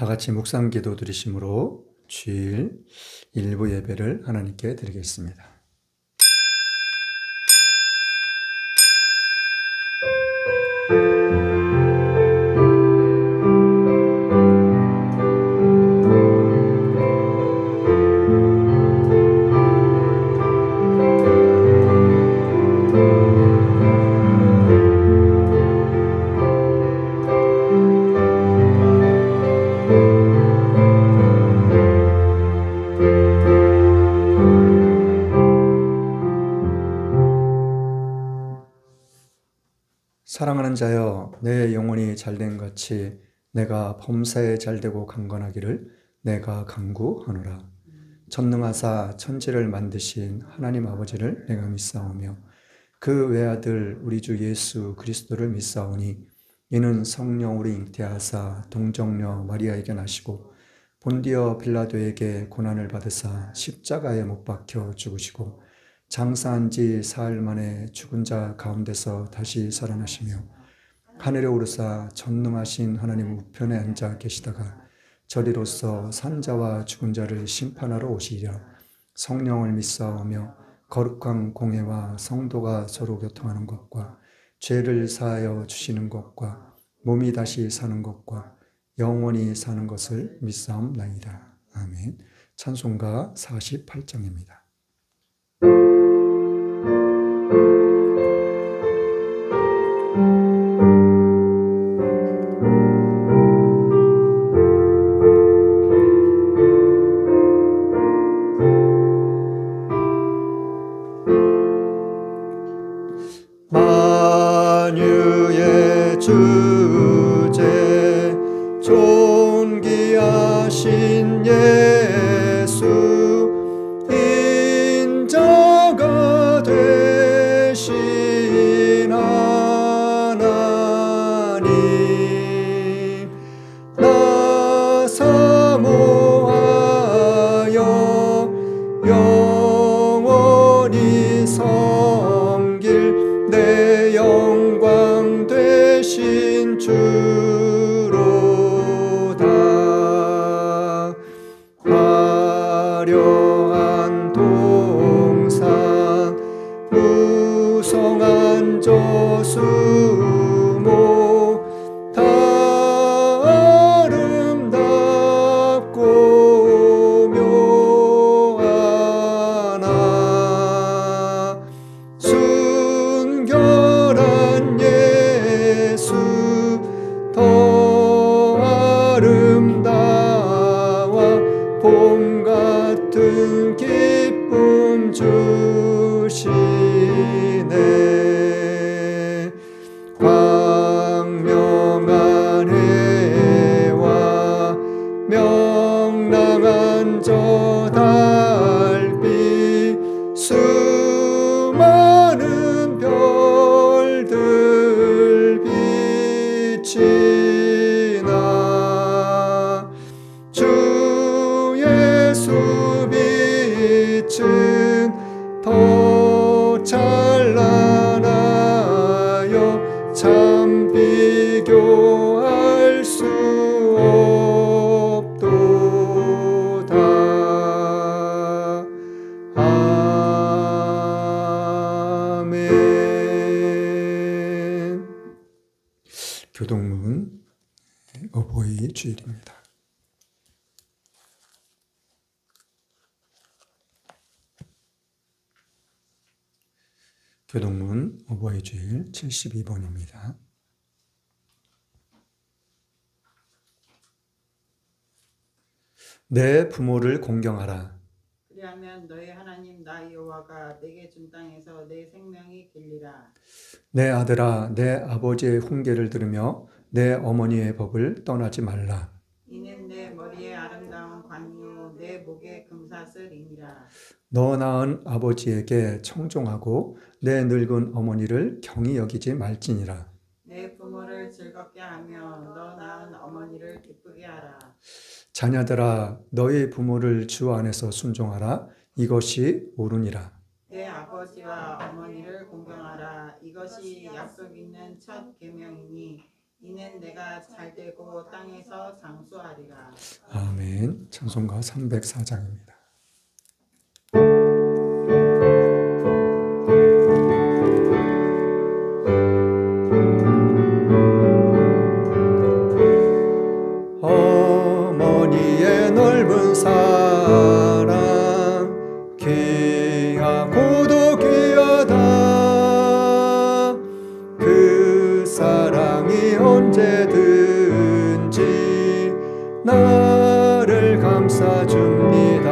다 같이 묵상 기도 드리심으로 주일 일부 예배를 하나님께 드리겠습니다. 사랑하는 자여, 내 영혼이 잘된 같이 내가 범사에 잘되고 강건하기를 내가 간구하노라. 전능하사 천지를 만드신 하나님 아버지를 내가 믿사오며 그 외아들 우리 주 예수 그리스도를 믿사오니 이는 성령으로 잉태하사 동정녀 마리아에게 나시고 본디어 빌라도에게 고난을 받으사 십자가에 못 박혀 죽으시고 장사한 지 사흘 만에 죽은 자 가운데서 다시 살아나시며 하늘에 오르사 전능하신 하나님 우편에 앉아 계시다가 저리로서 산자와 죽은 자를 심판하러 오시리라. 성령을 믿사오며 거룩한 공회와 성도가 서로 교통하는 것과 죄를 사하여 주시는 것과 몸이 다시 사는 것과 영원히 사는 것을 믿사옵나이다. 아멘. 찬송가 48장입니다. 만유의 주제 존귀하신 예수 인자가 되신 하나님 나 사모하여 영원히 섬길 내 영광 되신 주로다. 화려한 동산 무성한 저수모 다 아름답고 묘하나 순결한 예수 더 아름다워 봄 같은 기쁨 주시네. 광명한 해와 명랑한 저 달빛 수많은 별들 비치나 주 예수 빛은 더 찬란하여 참 비교할 수 없도다. 아멘. 교동문 어버이 주일입니다. 교동문 어버이 주일 72번입니다. 내 부모를 공경하라. 그리하면 너의 하나님 나 여호와가 내게 준 땅에서 내 생명이 길리라. 내 아들아, 내 아버지의 훈계를 들으며 내 어머니의 법을 떠나지 말라. 이는 내 머리에 아름다운 관유 내 목에 금사슬이니라. 너 낳은 아버지에게 청종하고 내 늙은 어머니를 경히 여기지 말지니라. 내 부모를 즐겁게 하며 너 낳은 어머니를 기쁘게 하라. 자녀들아, 너희 부모를 주 안에서 순종하라. 이것이 옳으니라. 내 아버지와 어머니를 공경하라. 이것이 약속 있는 첫 계명이니 이는 내가 잘되고 땅에서 장수하리라. 아멘. 찬송가 304장입니다. 어머니의 넓은 사랑 귀하고도 귀하다. 그 사랑이 언제든지 나를 감싸줍니다.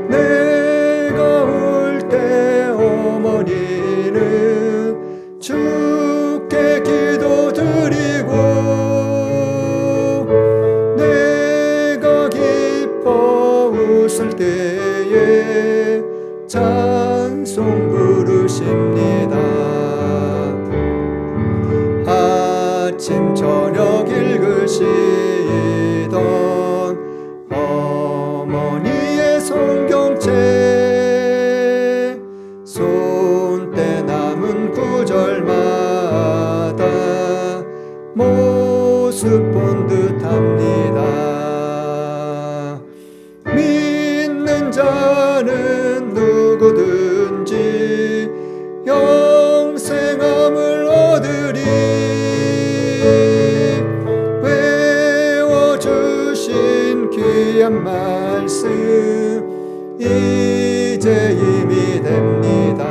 내가 올 때 어머니는 주께 기도드리고 내가 기뻐 웃을 때에 찬송 부르십니다. 아침 저녁 읽으시던 어머니의 성경책 손때 남은 구절마다 모습 본 듯합니다. 믿는 자는 누구든지 영생함을 얻으리. 외워주신 귀한 말씀 이제 힘이 됩니다.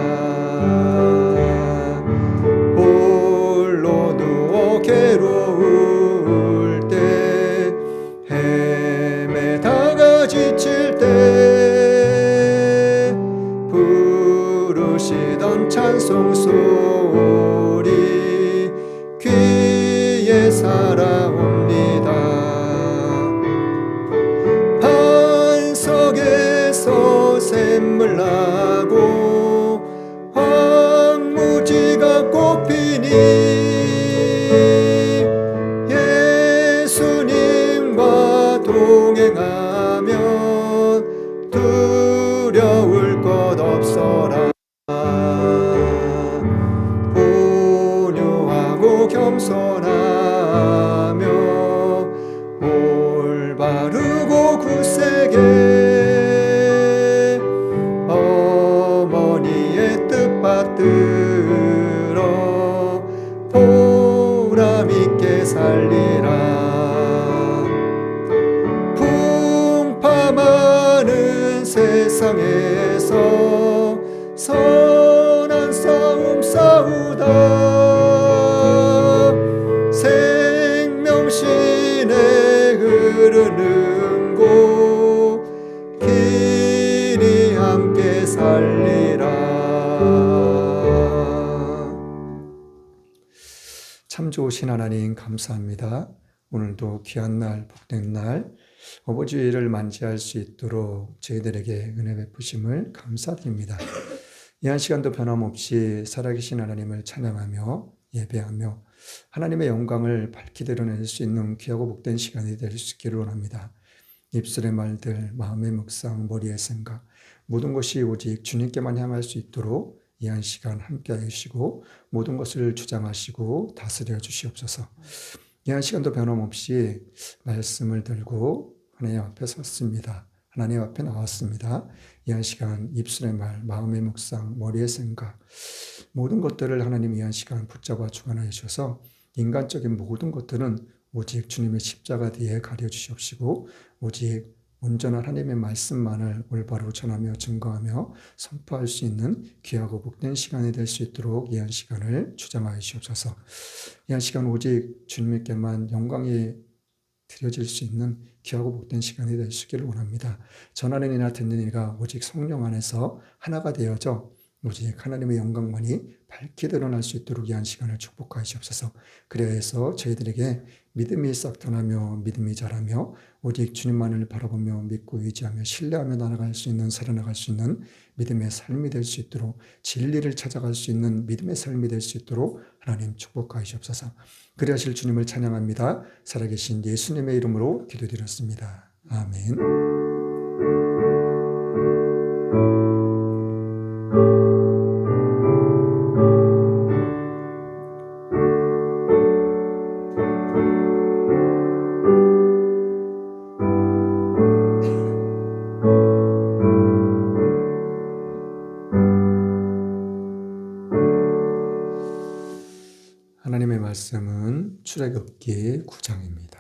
홀로 누워 괴로울 때 헤매다가 지칠 때 부르시던 찬송 소리 귀에 살아옵니다. 반석에서 샘물 나고 황무지가 꽃피니 예수님과 동행하면 두려울 것 없어라. 온유하고 겸손하며 올바르고 굳세게 어머니의 뜻 받들어 보람있게 살리라. 풍파많은 세상에서 선한 싸움 싸우다 생명신에 흐르는 곳 길이 함께 살리라. 참 좋으신 하나님 감사합니다. 오늘도 귀한 날, 복된 날, 아버지를 만지할 수 있도록 저희들에게 은혜 베푸심을 감사드립니다. 이 한 시간도 변함없이 살아계신 하나님을 찬양하며 예배하며 하나님의 영광을 밝히 드러낼 수 있는 귀하고 복된 시간이 될 수 있기를 원합니다. 입술의 말들, 마음의 묵상, 머리의 생각 모든 것이 오직 주님께만 향할 수 있도록 이 한 시간 함께 하시고 모든 것을 주장하시고 다스려 주시옵소서. 이 한 시간도 변함없이 말씀을 들고 하나님 앞에 섰습니다. 하나님 앞에 나왔습니다. 이 한 시간 입술의 말, 마음의 묵상, 머리의 생각 모든 것들을 하나님 이 한 시간 붙잡아 주관하여 주셔서 인간적인 모든 것들은 오직 주님의 십자가 뒤에 가려주시옵시고 오직 온전한 하나님의 말씀만을 올바로 전하며 증거하며 선포할 수 있는 귀하고 복된 시간이 될 수 있도록 이 한 시간을 주장하여 주옵소서. 이 한 시간 오직 주님께만 영광이 드려질 수 있는 귀하고 복된 시간이 될 수 있기를 원합니다. 전하는 이나 듣는 이가 오직 성령 안에서 하나가 되어져 오직 하나님의 영광만이 밝게 드러날 수 있도록 이 한 시간을 축복하시옵소서. 그래야 해서 저희들에게 믿음이 싹트나며 믿음이 자라며 오직 주님만을 바라보며 믿고 의지하며 신뢰하며 나아갈 수 있는 살아나갈 수 있는 믿음의 삶이 될 수 있도록 진리를 찾아갈 수 있는 믿음의 삶이 될 수 있도록 하나님 축복하시옵소서. 그래 하실 주님을 찬양합니다. 살아계신 예수님의 이름으로 기도드렸습니다. 아멘. 출애굽기 9장입니다.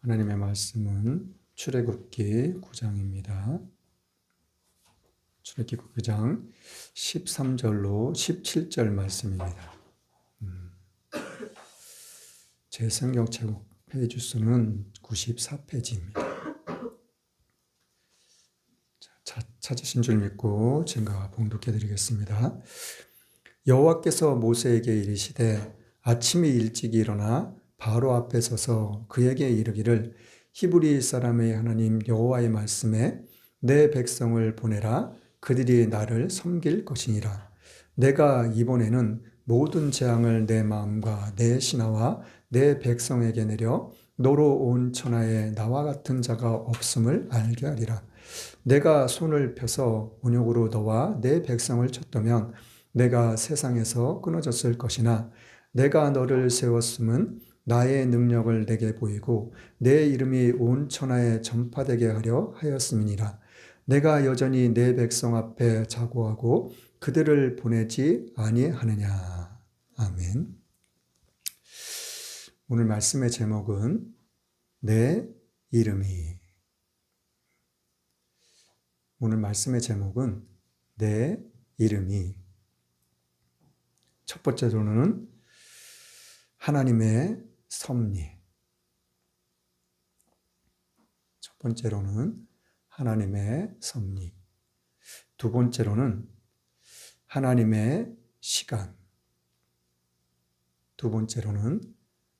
하나님의 말씀은 출애굽기 9장입니다. 출애굽기 9장 13절로 17절 말씀입니다. 제 성경 제목 페이지 수는 94페이지입니다. 찾으신 줄 믿고 제가 봉독해 드리겠습니다. 여호와께서 모세에게 이르시되 아침에 일찍 일어나 바로 앞에 서서 그에게 이르기를 히브리 사람의 하나님 여호와의 말씀에 내 백성을 보내라. 그들이 나를 섬길 것이니라. 내가 이번에는 모든 재앙을 내 마음과 내 신하와 내 백성에게 내려 너로 온 천하에 나와 같은 자가 없음을 알게 하리라. 내가 손을 펴서 온욕으로 너와 내 백성을 쳤다면 내가 세상에서 끊어졌을 것이나 내가 너를 세웠음은 나의 능력을 내게 보이고 내 이름이 온 천하에 전파되게 하려 하였음이니라. 내가 여전히 내 백성 앞에 자고하고 그들을 보내지 아니하느냐. 아멘. 오늘 말씀의 제목은 내 이름이. 오늘 말씀의 제목은 내 이름이. 첫 번째로는 하나님의 섭리. 첫 번째로는 하나님의 섭리. 두 번째로는 하나님의 시간. 두 번째로는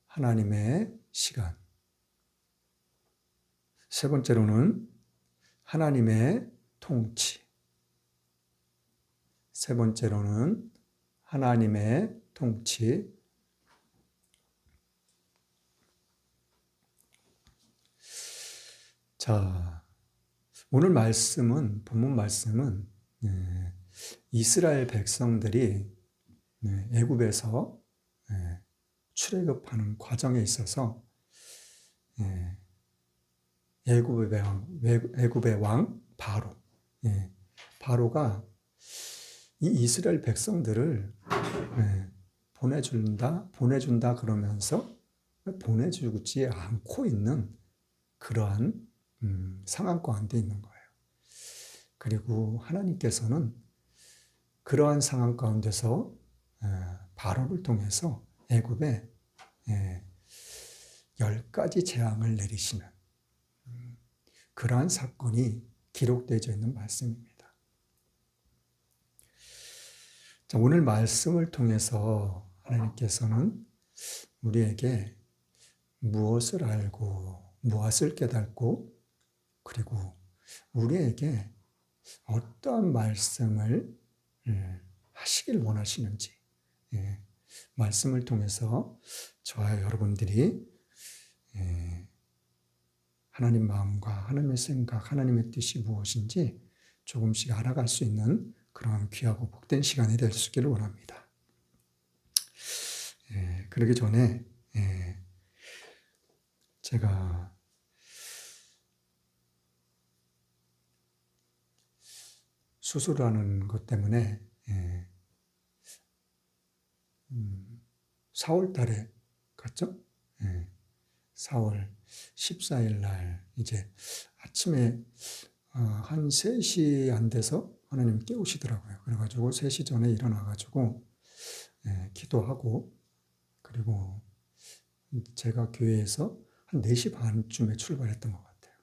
하나님의 시간. 세 번째로는 하나님의 통치. 세 번째로는 하나님의 통치. 자, 오늘 말씀은, 본문 말씀은 이스라엘 백성들이 애굽에서 출애굽하는 과정에 있어서 애굽의 왕 바로, 바로가 이 이스라엘 백성들을 보내준다 그러면서 보내주지 않고 있는 그러한 상황 가운데 있는 거예요. 그리고 하나님께서는 그러한 상황 가운데서 바로를 통해서 애굽에 10가지 재앙을 내리시는 그러한 사건이 기록되어 있는 말씀입니다. 자, 오늘 말씀을 통해서 하나님께서는 우리에게 무엇을 알고 무엇을 깨닫고 그리고 우리에게 어떠한 말씀을 하시길 원하시는지 말씀을 통해서 저와 여러분들이 하나님 마음과 하나님의 생각, 하나님의 뜻이 무엇인지 조금씩 알아갈 수 있는 그런 귀하고 복된 시간이 될 수 있기를 원합니다. 그러기 전에 제가 수술하는 것 때문에 4월 달에 갔죠? 4월 14일 날 이제 아침에 한 3시 안 돼서 하나님 깨우시더라고요. 그래가지고 3시 전에 일어나가지고 기도하고 그리고 제가 교회에서 한 4시 반쯤에 출발했던 것 같아요.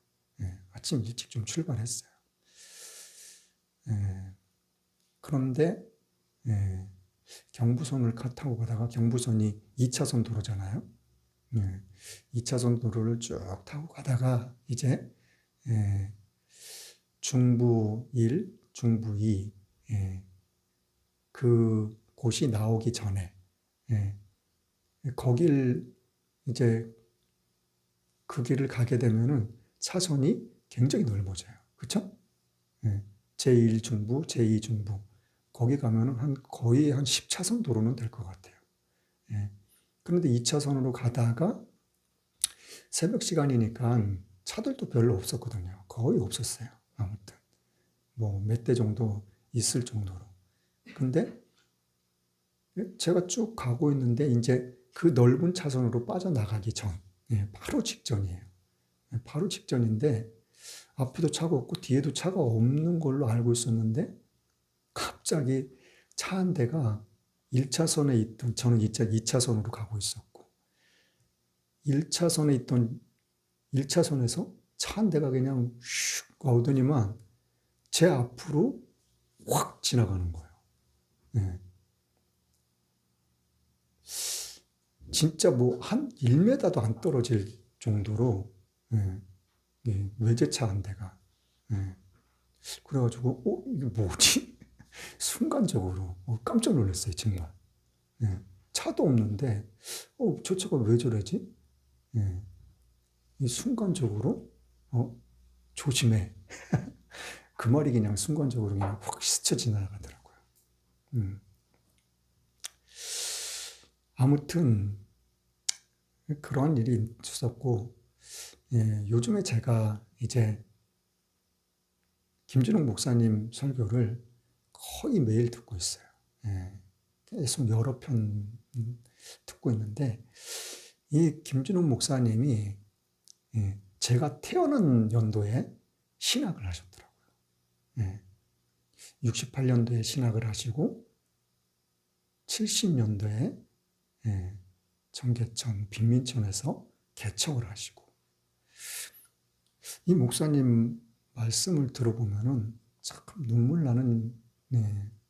아침 일찍 좀 출발했어요. 그런데 경부선을 타고 가다가 경부선이 2차선 도로잖아요. 2차선 도로를 쭉 타고 가다가 이제 중부 1, 중부 2 그 곳이 나오기 전에 거길 이제 그 길을 가게 되면은 차선이 굉장히 넓어져요. 그렇죠? 제1중부, 제2중부 거기 가면은 거의 한 10차선 도로는 될 것 같아요. 그런데 2차선으로 가다가 새벽 시간이니까 차들도 별로 없었거든요. 거의 없었어요. 아무튼 뭐 몇 대 정도 있을 정도로. 근데 제가 쭉 가고 있는데 이제 그 넓은 차선으로 빠져나가기 전, 바로 직전이에요. 바로 직전인데 앞에도 차가 없고 뒤에도 차가 없는 걸로 알고 있었는데 갑자기 차 한 대가 1차선에 있던, 저는 2차선으로 가고 있었고 1차선에 있던 1차선에서 차 한 대가 그냥 슉 오더니만 제 앞으로 확 지나가는 거예요. 네. 진짜 뭐 한 1m도 안 떨어질 정도로 외제차 한 대가. 그래가지고 이게 뭐지? 순간적으로 깜짝 놀랐어요. 정말. 차도 없는데 저 차가 왜 저러지? 이 순간적으로 조심해. 그 말이 그냥 순간적으로 그냥 확 스쳐 지나가더라고요. 아무튼 그런 일이 있었고, 요즘에 제가 이제 김준욱 목사님 설교를 거의 매일 듣고 있어요. 계속 여러 편 듣고 있는데 이 김준욱 목사님이 제가 태어난 연도에 신학을 하셨더라고요. 68년도에 신학을 하시고 70년도에 청계천 빈민촌에서 개척을 하시고 이 목사님 말씀을 들어보면은 참 눈물 나는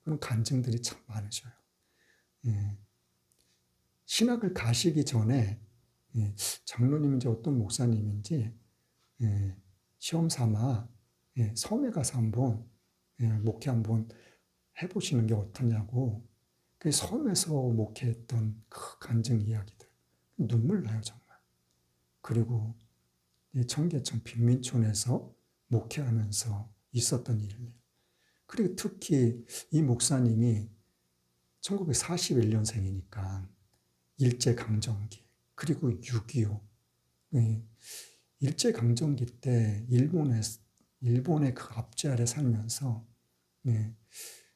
그런 간증들이 참 많으셔요. 신학을 가시기 전에 장로님인지 어떤 목사님인지 시험 삼아 섬에 가서 한번 목회 한번 해보시는 게 어떠냐고 그 섬에서 목회했던 그 간증 이야기들 눈물 나요 정말. 그리고 이 청계천 빈민촌에서 목회하면서 있었던 일이에요. 그리고 특히 이 목사님이 1941년생이니까 일제강점기 그리고 6.25 일제강점기 때 일본의 그 압제 아래 살면서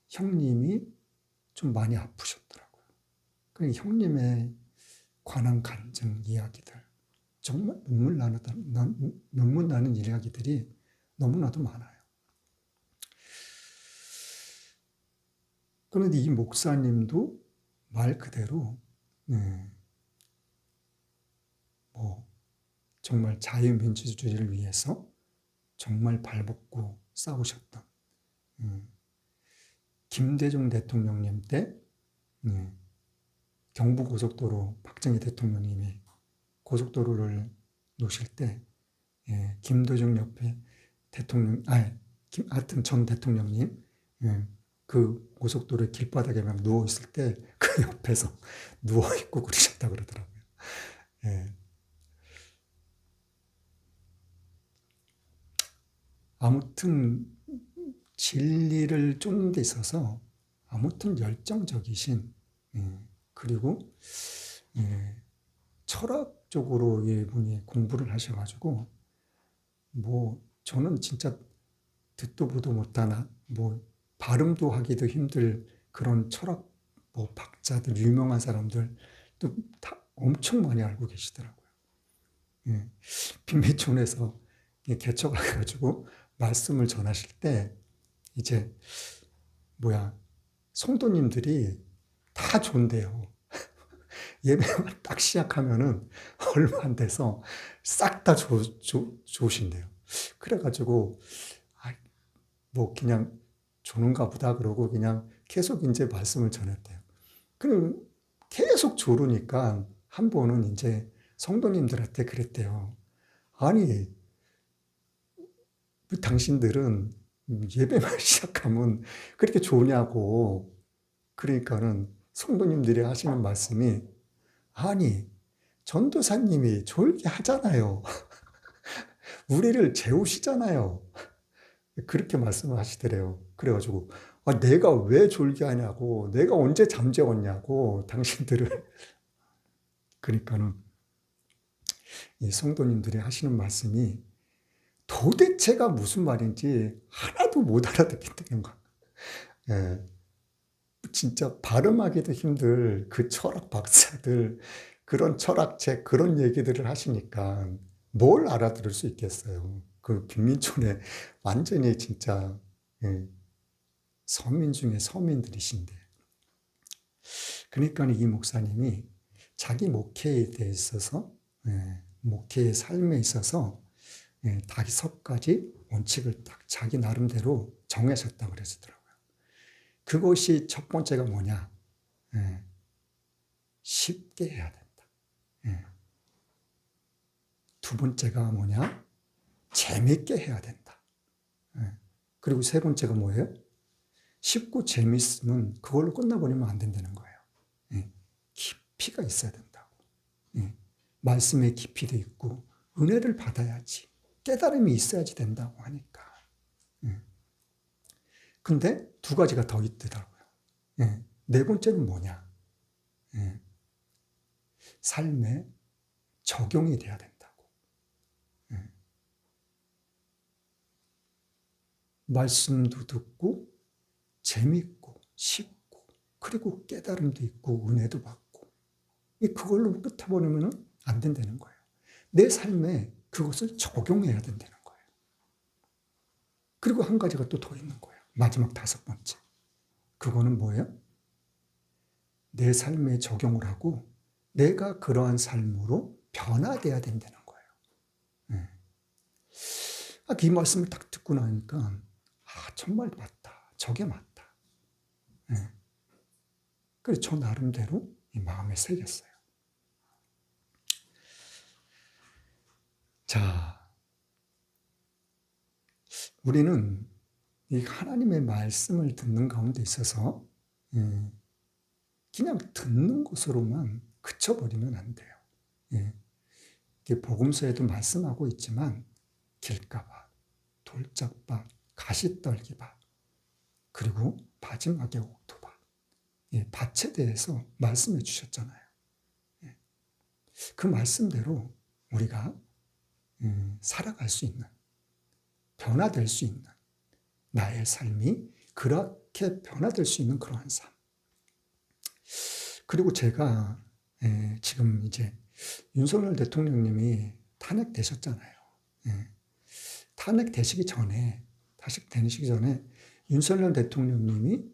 형님이 좀 많이 아프셨더라고요. 그 형님의 관한 간증 이야기들 정말 눈물 나는 이야기들이 너무나도 많아요. 그런데 이 목사님도 말 그대로 뭐 정말 자유민주주의를 위해서 정말 발벗고 싸우셨던 김대중 대통령님 때 경부고속도로 박정희 대통령님이 고속도로를 놓으실 때 김대중 옆에 하여튼 전 대통령님 그 고속도로의 길바닥에 막 누워있을 때 그 옆에서 누워있고 그러셨다 그러더라고요. 아무튼 진리를 쫓는 데 있어서 아무튼 열정적이신 그리고 철학적으로 이분이 공부를 하셔가지고 뭐 저는 진짜 듣도 보도 못하나 뭐 발음도 하기도 힘들 그런 철학 뭐 박사들 유명한 사람들 또 다 엄청 많이 알고 계시더라고요. 빈민촌에서 개척을 해가지고 말씀을 전하실 때 이제 성도님들이 다 좋은데요. 예배만 딱 시작하면은 얼마 안 돼서 싹 다 좋으신데요. 그래가지고 뭐 그냥 조는가 보다 그러고 그냥 계속 이제 말씀을 전했대요. 그럼 계속 조르니까 한 번은 이제 성도님들한테 그랬대요. 아니, 당신들은 예배만 시작하면 그렇게 좋냐고. 그러니까는 성도님들이 하시는 말씀이 아니, 전도사님이 졸기하잖아요. 우리를 재우시잖아요. 그렇게 말씀을 하시더래요. 그래가지고 내가 왜 졸기하냐고, 내가 언제 잠재웠냐고 당신들을. 그러니까는 이 성도님들이 하시는 말씀이 도대체가 무슨 말인지 하나도 못 알아듣겠다는 거야. 예. 진짜 발음하기도 힘들 그 철학 박사들, 그런 철학책, 그런 얘기들을 하시니까 뭘 알아들을 수 있겠어요. 그 김민촌의 완전히 진짜 예, 서민 중에 서민들이신데. 그러니까 이 목사님이 자기 목회에 대해 있어서, 목회의 삶에 있어서 5가지 원칙을 딱 자기 나름대로 정하셨다고 그러시더라고요. 그것이 첫 번째가 뭐냐? 쉽게 해야 된다. 두 번째가 뭐냐? 재밌게 해야 된다. 그리고 세 번째가 뭐예요? 쉽고 재밌으면 그걸로 끝나버리면 안 된다는 거예요. 깊이가 있어야 된다고. 말씀의 깊이도 있고 은혜를 받아야지, 깨달음이 있어야지 된다고 하니까. 근데 2가지가 더 있더라고요. 네 번째는 뭐냐? 삶에 적용이 돼야 된다고. 말씀도 듣고 재밌고 쉽고 그리고 깨달음도 있고 은혜도 받고 그걸로 끝해버리면 안 된다는 거예요. 내 삶에 그것을 적용해야 된다는 거예요. 그리고 한 가지가 또 더 있는 거예요. 마지막 5번째. 그거는 뭐예요? 내 삶에 적용을 하고 내가 그러한 삶으로 변화돼야 된다는 거예요. 이 말씀을 딱 듣고 나니까 정말 맞다. 저게 맞다. 그래서 저 나름대로 이 마음에 새겼어요. 자, 우리는 이 하나님의 말씀을 듣는 가운데 있어서 그냥 듣는 것으로만 그쳐버리면 안 돼요. 복음서에도 말씀하고 있지만 길가밭, 돌짝밭, 가시떨기밭, 그리고 마지막에 옥토밭, 밭에 대해서 말씀해 주셨잖아요. 그 말씀대로 우리가 살아갈 수 있는, 변화될 수 있는, 나의 삶이 그렇게 변화될 수 있는 그러한 삶. 그리고 제가 지금 이제 윤석열 대통령님이 탄핵되셨잖아요. 탄핵되시기 전에 윤석열 대통령님이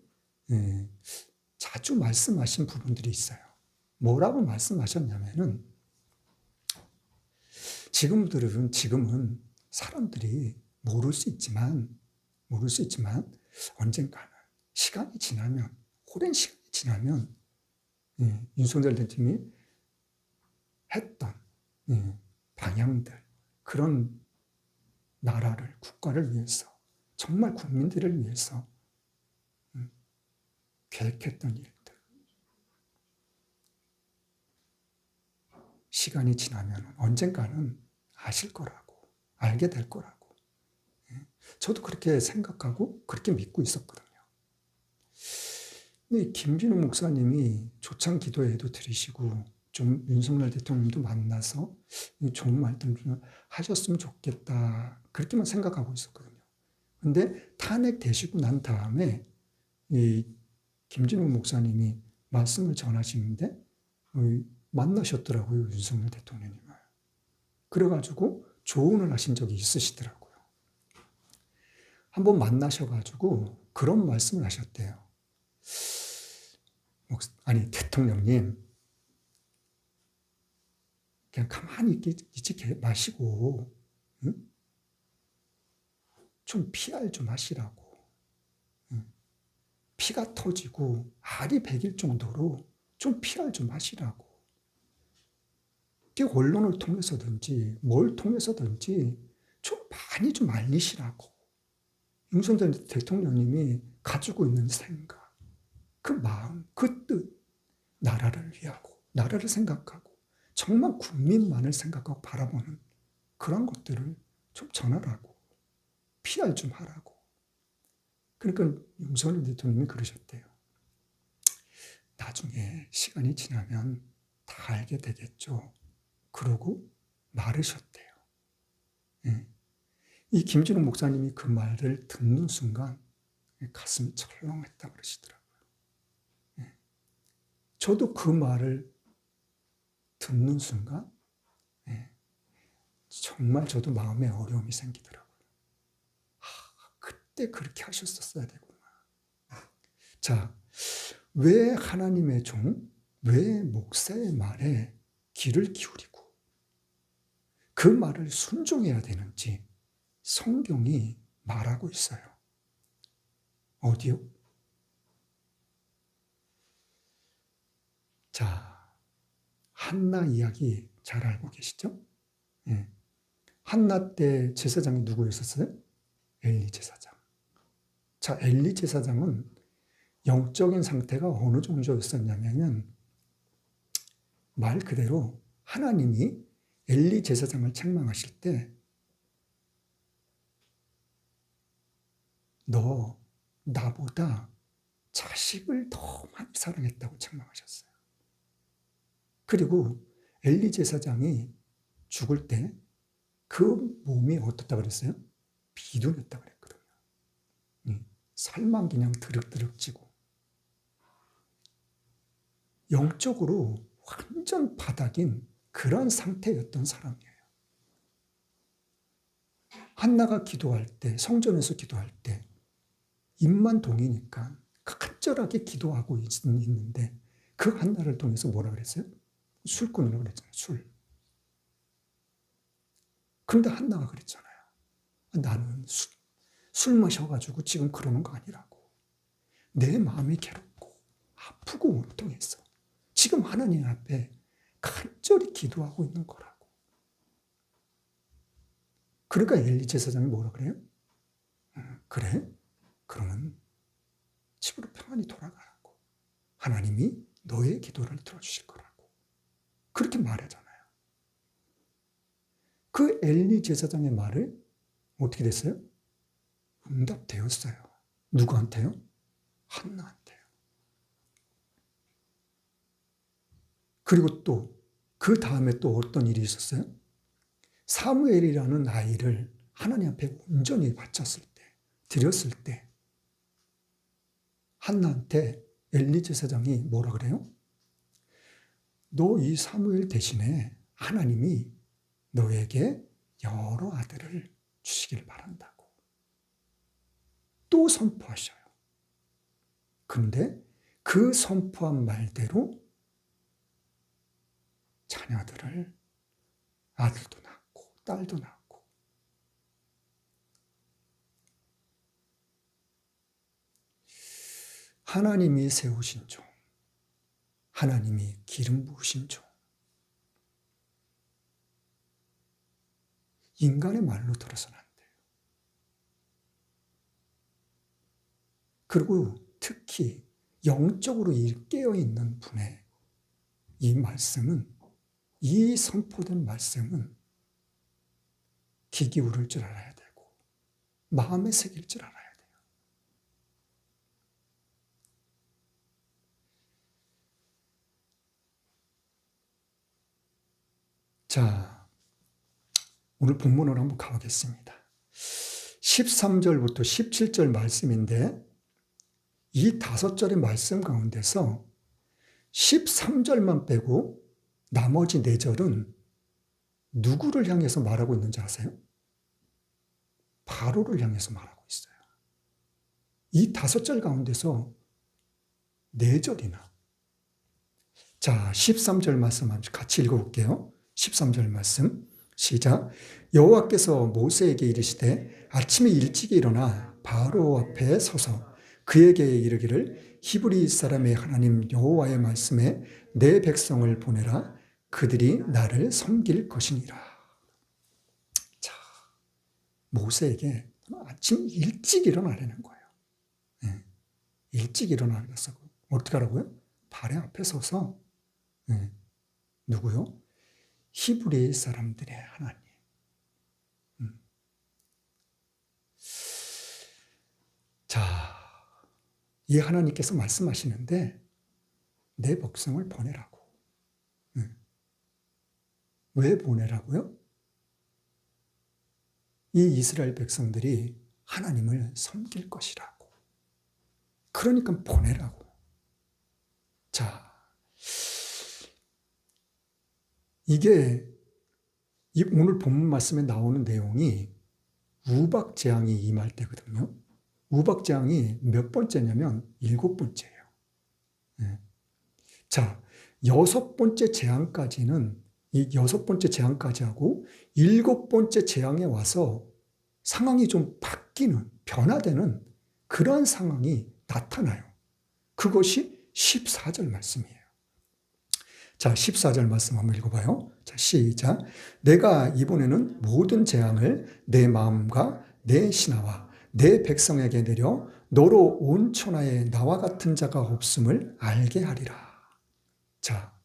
자주 말씀하신 부분들이 있어요. 뭐라고 말씀하셨냐면은 지금은 사람들이 모를 수 있지만 언젠가는 시간이 지나면, 오랜 시간이 지나면 윤석열 대통령이 했던 방향들, 그런 나라를, 국가를 위해서, 정말 국민들을 위해서 계획했던 일들, 시간이 지나면 언젠가는 아실 거라고, 알게 될 거라고. 저도 그렇게 생각하고 그렇게 믿고 있었거든요. 근데 김진우 목사님이 조창 기도회도 들으시고 좀 윤석열 대통령도 만나서 좋은 말들 좀 하셨으면 좋겠다, 그렇게만 생각하고 있었거든요. 근데 탄핵되시고 난 다음에 이 김진우 목사님이 말씀을 전하시는데 만나셨더라고요, 윤석열 대통령님을. 그래가지고 조언을 하신 적이 있으시더라고요. 한번 만나셔가지고 그런 말씀을 하셨대요. 대통령님, 그냥 가만히 있지 마시고 좀 PR 좀 하시라고. 피가 터지고 알이 배길 정도로 좀 PR 좀 하시라고. 언론을 통해서든지 뭘 통해서든지 좀 많이 좀 알리시라고. 윤석열 대통령님이 가지고 있는 생각, 그 마음, 그 뜻, 나라를 위하고, 나라를 생각하고, 정말 국민만을 생각하고 바라보는 그런 것들을 좀 전하라고, PR 좀 하라고. 그러니까 윤석열 대통령이 그러셨대요. 나중에 시간이 지나면 다 알게 되겠죠. 그러고 말으셨대요. 이 김진욱 목사님이 그 말을 듣는 순간 가슴이 철렁했다 그러시더라고요. 저도 그 말을 듣는 순간 정말 저도 마음에 어려움이 생기더라고요. 그때 그렇게 하셨었어야 되구나. 자, 왜 하나님의 종, 왜 목사의 말에 귀를 기울이고 그 말을 순종해야 되는지 성경이 말하고 있어요. 어디요? 자, 한나 이야기 잘 알고 계시죠? 한나 때 제사장이 누구였었어요? 엘리 제사장. 자, 엘리 제사장은 영적인 상태가 어느 정도였었냐면 말 그대로 하나님이 엘리 제사장을 책망하실 때 너 나보다 자식을 더 많이 사랑했다고 책망하셨어요. 그리고 엘리 제사장이 죽을 때 그 몸이 어떻다 그랬어요? 비둔했다 그랬거든요. 살만 그냥 드륵드륵 찌고 영적으로 완전 바닥인 그런 상태였던 사람이에요. 한나가 기도할 때, 성전에서 기도할 때 입만 동이니까 간절하게 기도하고 있는데 그 한나를 통해서 뭐라 그랬어요? 술꾼이라고 그랬잖아요. 술. 그런데 한나가 그랬잖아요. 나는 술 마셔가지고 지금 그러는 거 아니라고. 내 마음이 괴롭고 아프고 원통했어. 지금 하나님 앞에 간절히 기도하고 있는 거라고. 그러니까 엘리 제사장이 뭐라 그래요? 그래? 그러면 집으로 평안히 돌아가라고. 하나님이 너의 기도를 들어주실 거라고. 그렇게 말하잖아요. 그 엘리 제사장의 말을 어떻게 됐어요? 응답되었어요. 누구한테요? 한나한테요. 그리고 또 그 다음에 또 어떤 일이 있었어요? 사무엘이라는 아이를 하나님 앞에 온전히 바쳤을 때, 드렸을 때 한나한테 엘리 제사장이 뭐라 그래요? 너 이 사무엘 대신에 하나님이 너에게 여러 아들을 주시길 바란다고 또 선포하셔요. 그런데 그 선포한 말대로 자녀들을 아들도 낳고 딸도 낳고 하나님이 세우신 종, 하나님이 기름 부으신 종, 인간의 말로 들어서는 안 돼요. 그리고 특히 영적으로 깨어있는 분의 이 말씀은, 이 선포된 말씀은 귀 기울일 줄 알아야 되고 마음에 새길 줄 알아야 돼요. 자, 오늘 본문으로 한번 가보겠습니다. 13절부터 17절 말씀인데 이 5절의 말씀 가운데서 13절만 빼고 나머지 4절은 누구를 향해서 말하고 있는지 아세요? 바로를 향해서 말하고 있어요. 이 5절 가운데서 4절이나. 자, 13절 말씀 같이 읽어볼게요. 13절 말씀 시작. 여호와께서 모세에게 이르시되 아침에 일찍 일어나 바로 앞에 서서 그에게 이르기를 히브리 사람의 하나님 여호와의 말씀에 내 백성을 보내라. 그들이 나를 섬길 것이니라. 자, 모세에게 아침 일찍 일어나라는 거예요. 네. 일찍 일어나서 어떻게 하라고요? 발의 앞에 서서 누구요? 히브리 사람들의 하나님. 자, 이 하나님께서 말씀하시는데 내 백성을 보내라고. 왜 보내라고요? 이 이스라엘 백성들이 하나님을 섬길 것이라고. 그러니까 보내라고. 자, 이게 오늘 본문 말씀에 나오는 내용이 우박재앙이 임할 때거든요. 우박재앙이 몇 번째냐면 7번째예요. 네. 자, 6번째 재앙까지는 이 6번째 재앙까지 하고 7번째 재앙에 와서 상황이 좀 바뀌는, 변화되는 그러한 상황이 나타나요. 그것이 14절 말씀이에요. 자, 14절 말씀 한번 읽어봐요. 자, 시작. 내가 이번에는 모든 재앙을 내 마음과 내 신하와 내 백성에게 내려 너로 온 천하에 나와 같은 자가 없음을 알게 하리라. 자,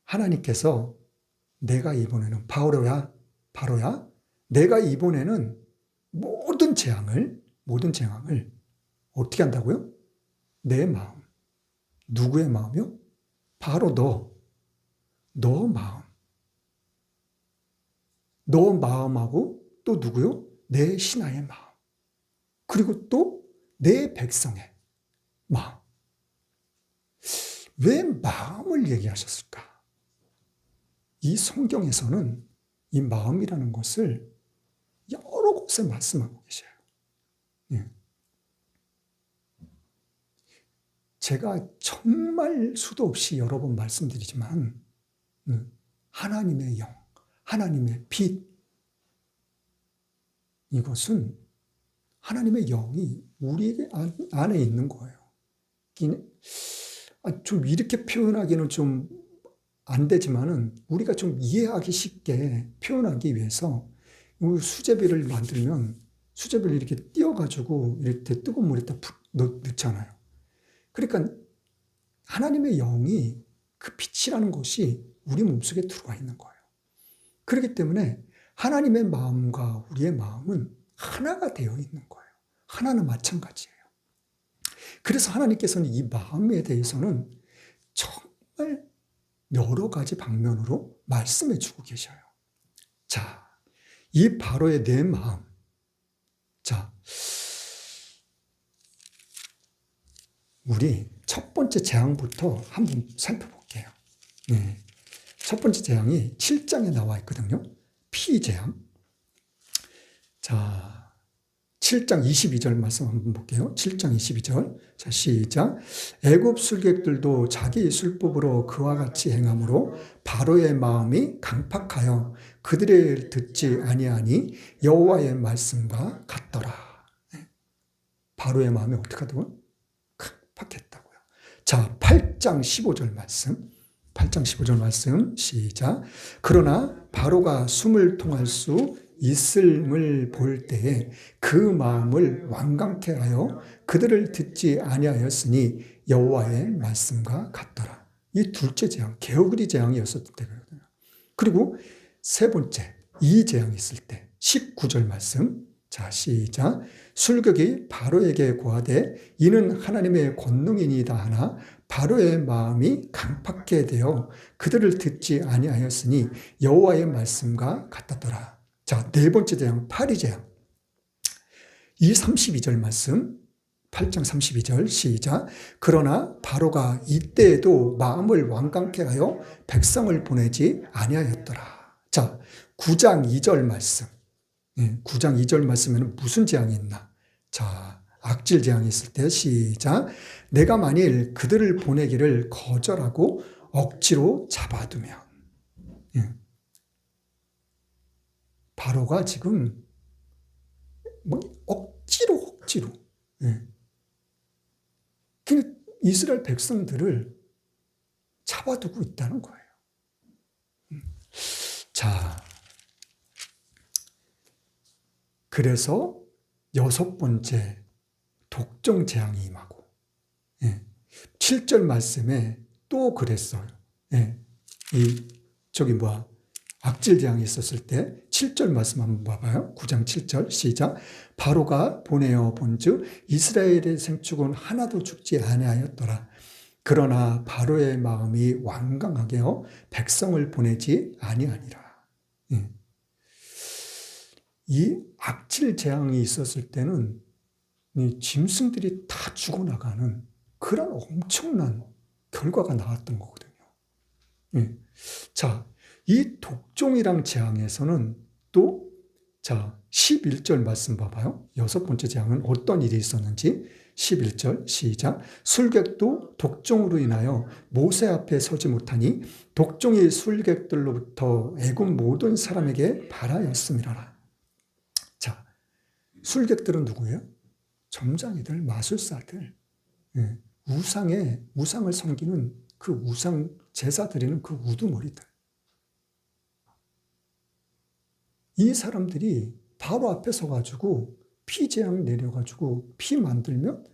하나님께서 내가 이번에는 바로야, 내가 이번에는 모든 재앙을 어떻게 한다고요? 내 마음. 누구의 마음이요? 바로 너 마음. 너 마음하고 또 누구요? 내 신하의 마음. 그리고 또 내 백성의 마음. 왜 마음을 얘기하셨을까? 이 성경에서는 이 마음이라는 것을 여러 곳에 말씀하고 계셔요. 예. 제가 정말 수도 없이 여러 번 말씀드리지만 하나님의 영, 하나님의 빛, 이것은 하나님의 영이 우리 안에 있는 거예요. 좀 이렇게 표현하기는 좀 안 되지만은 우리가 좀 이해하기 쉽게 표현하기 위해서 수제비를 만들면 수제비를 이렇게 띄워가지고 이렇게 뜨거운 물에다 넣잖아요. 그러니까 하나님의 영이 그 빛이라는 것이 우리 몸속에 들어와 있는 거예요. 그렇기 때문에 하나님의 마음과 우리의 마음은 하나가 되어 있는 거예요. 하나는 마찬가지예요. 그래서 하나님께서는 이 마음에 대해서는 정말 여러 가지 방면으로 말씀해 주고 계셔요. 자, 이 바로의 내 마음. 자, 우리 첫 번째 재앙부터 한번 살펴볼게요. 네. 첫 번째 재앙이 7장에 나와 있거든요. 피재앙. 자, 7장 22절 말씀 한번 볼게요. 7장 22절. 자, 시작. 애굽 술객들도 자기 술법으로 그와 같이 행함으로 바로의 마음이 강팍하여 그들을 듣지 아니하니 여호와의 말씀과 같더라. 바로의 마음이 어떻게 하더라고요? 강팍했다고요. 자, 8장 15절 말씀. 8장 15절 말씀 시작. 그러나 바로가 숨을 통할 수 있음을 볼 때에 그 마음을 완강케 하여 그들을 듣지 아니하였으니 여호와의 말씀과 같더라. 이 둘째 재앙, 게으리 재앙이었을 때거든요. 그리고 세 번째, 이 재앙이 있을 때 19절 말씀. 자, 시작. 술객이 바로에게 고하되 이는 하나님의 권능이니이다 하나 바로의 마음이 강팍하게 되어 그들을 듣지 아니하였으니 여호와의 말씀과 같았더라. 자, 네 번째 재앙, 파리 재앙. 이 32절 말씀, 8장 32절 시작. 그러나 바로가 이때에도 마음을 완강케 하여 백성을 보내지 아니하였더라. 자, 9장 2절 말씀. 9장 2절 말씀에는 무슨 재앙이 있나? 자, 악질 재앙이 있을 때 시작. 내가 만일 그들을 보내기를 거절하고 억지로 잡아두면. 바로가 지금 억지로 그냥 이스라엘 백성들을 잡아두고 있다는 거예요. 자, 그래서 6번째 독정 재앙이 임하고 7절 말씀에 또 그랬어요. 악질 재앙이 있었을 때 7절 말씀 한번 봐봐요. 9장 7절 시작. 바로가 보내어 본즉 이스라엘의 생축은 하나도 죽지 아니하였더라. 그러나 바로의 마음이 완강하게요 백성을 보내지 아니하니라. 이 악질 재앙이 있었을 때는 이 짐승들이 다 죽어나가는 그런 엄청난 결과가 나왔던 거거든요. 예. 자, 이 독종이랑 재앙에서는 또, 자, 11절 말씀 봐봐요. 여섯 번째 재앙은 어떤 일이 있었는지. 11절 시작. 술객도 독종으로 인하여 모세 앞에 서지 못하니 독종이 술객들로부터 애굽 모든 사람에게 발하였음이라. 자, 술객들은 누구예요? 점장이들, 마술사들, 예, 우상을 섬기는 그 우상 제사 드리는 그 우두머리들. 이 사람들이 바로 앞에 서가지고 피재앙 내려가지고 피 만들면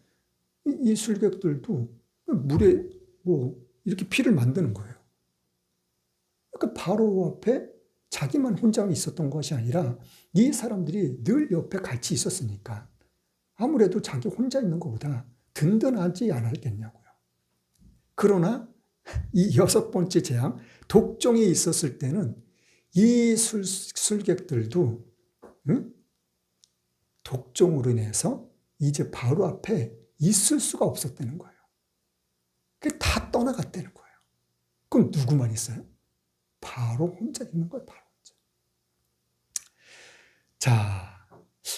이 술객들도 물에 뭐 이렇게 피를 만드는 거예요. 그러니까 바로 앞에 자기만 혼자 있었던 것이 아니라 이 사람들이 늘 옆에 같이 있었으니까 아무래도 자기 혼자 있는 것보다 든든하지 않았겠냐고요. 그러나 이 여섯 번째 재앙, 독종이 있었을 때는 이 술객들도 독종으로 인해서 이제 바로 앞에 있을 수가 없었다는 거예요. 그게 다 떠나갔다는 거예요. 그럼 누구만 있어요? 바로 혼자 있는 거예요. 바로 혼자. 자,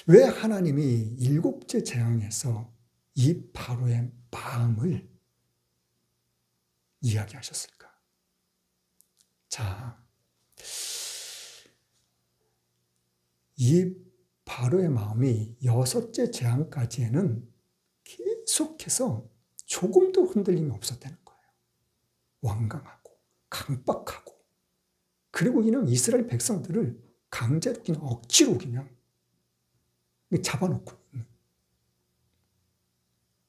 왜 하나님이 일곱째 재앙에서 이 바로의 마음을 이야기하셨을까? 자, 이 바로의 마음이 여섯째 재앙까지에는 계속해서 조금도 흔들림이 없었다는 거예요. 완강하고 강박하고, 그리고 이는 이스라엘 백성들을 강제로 그냥 억지로 그냥 잡아놓고.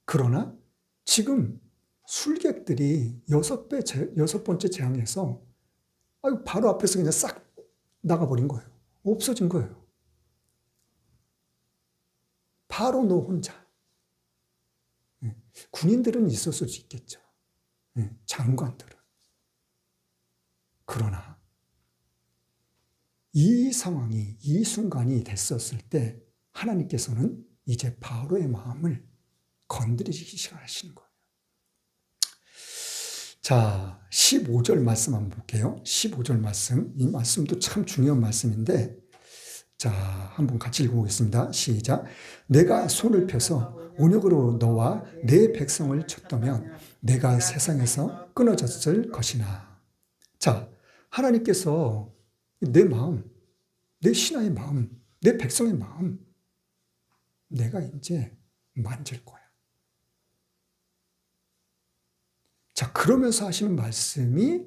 그러나 지금 술객들이 여섯 번째 재앙에서 바로 앞에서 그냥 싹 나가버린 거예요. 없어진 거예요. 바로 너 혼자. 군인들은 있었을 수 있겠죠. 장관들은. 그러나 이 상황이, 이 순간이 됐었을 때 하나님께서는 이제 바로의 마음을 건드리기 시작하시는 거예요. 자, 15절 말씀 한번 볼게요. 15절 말씀. 이 말씀도 참 중요한 말씀인데, 자, 한번 같이 읽어보겠습니다. 시작. 내가 손을 펴서 온역으로 너와 내 백성을 쳤다면 내가 세상에서 끊어졌을 것이나. 자, 하나님께서 내 마음, 내 신하의 마음, 내 백성의 마음, 내가 이제 만질 거야. 자, 그러면서 하시는 말씀이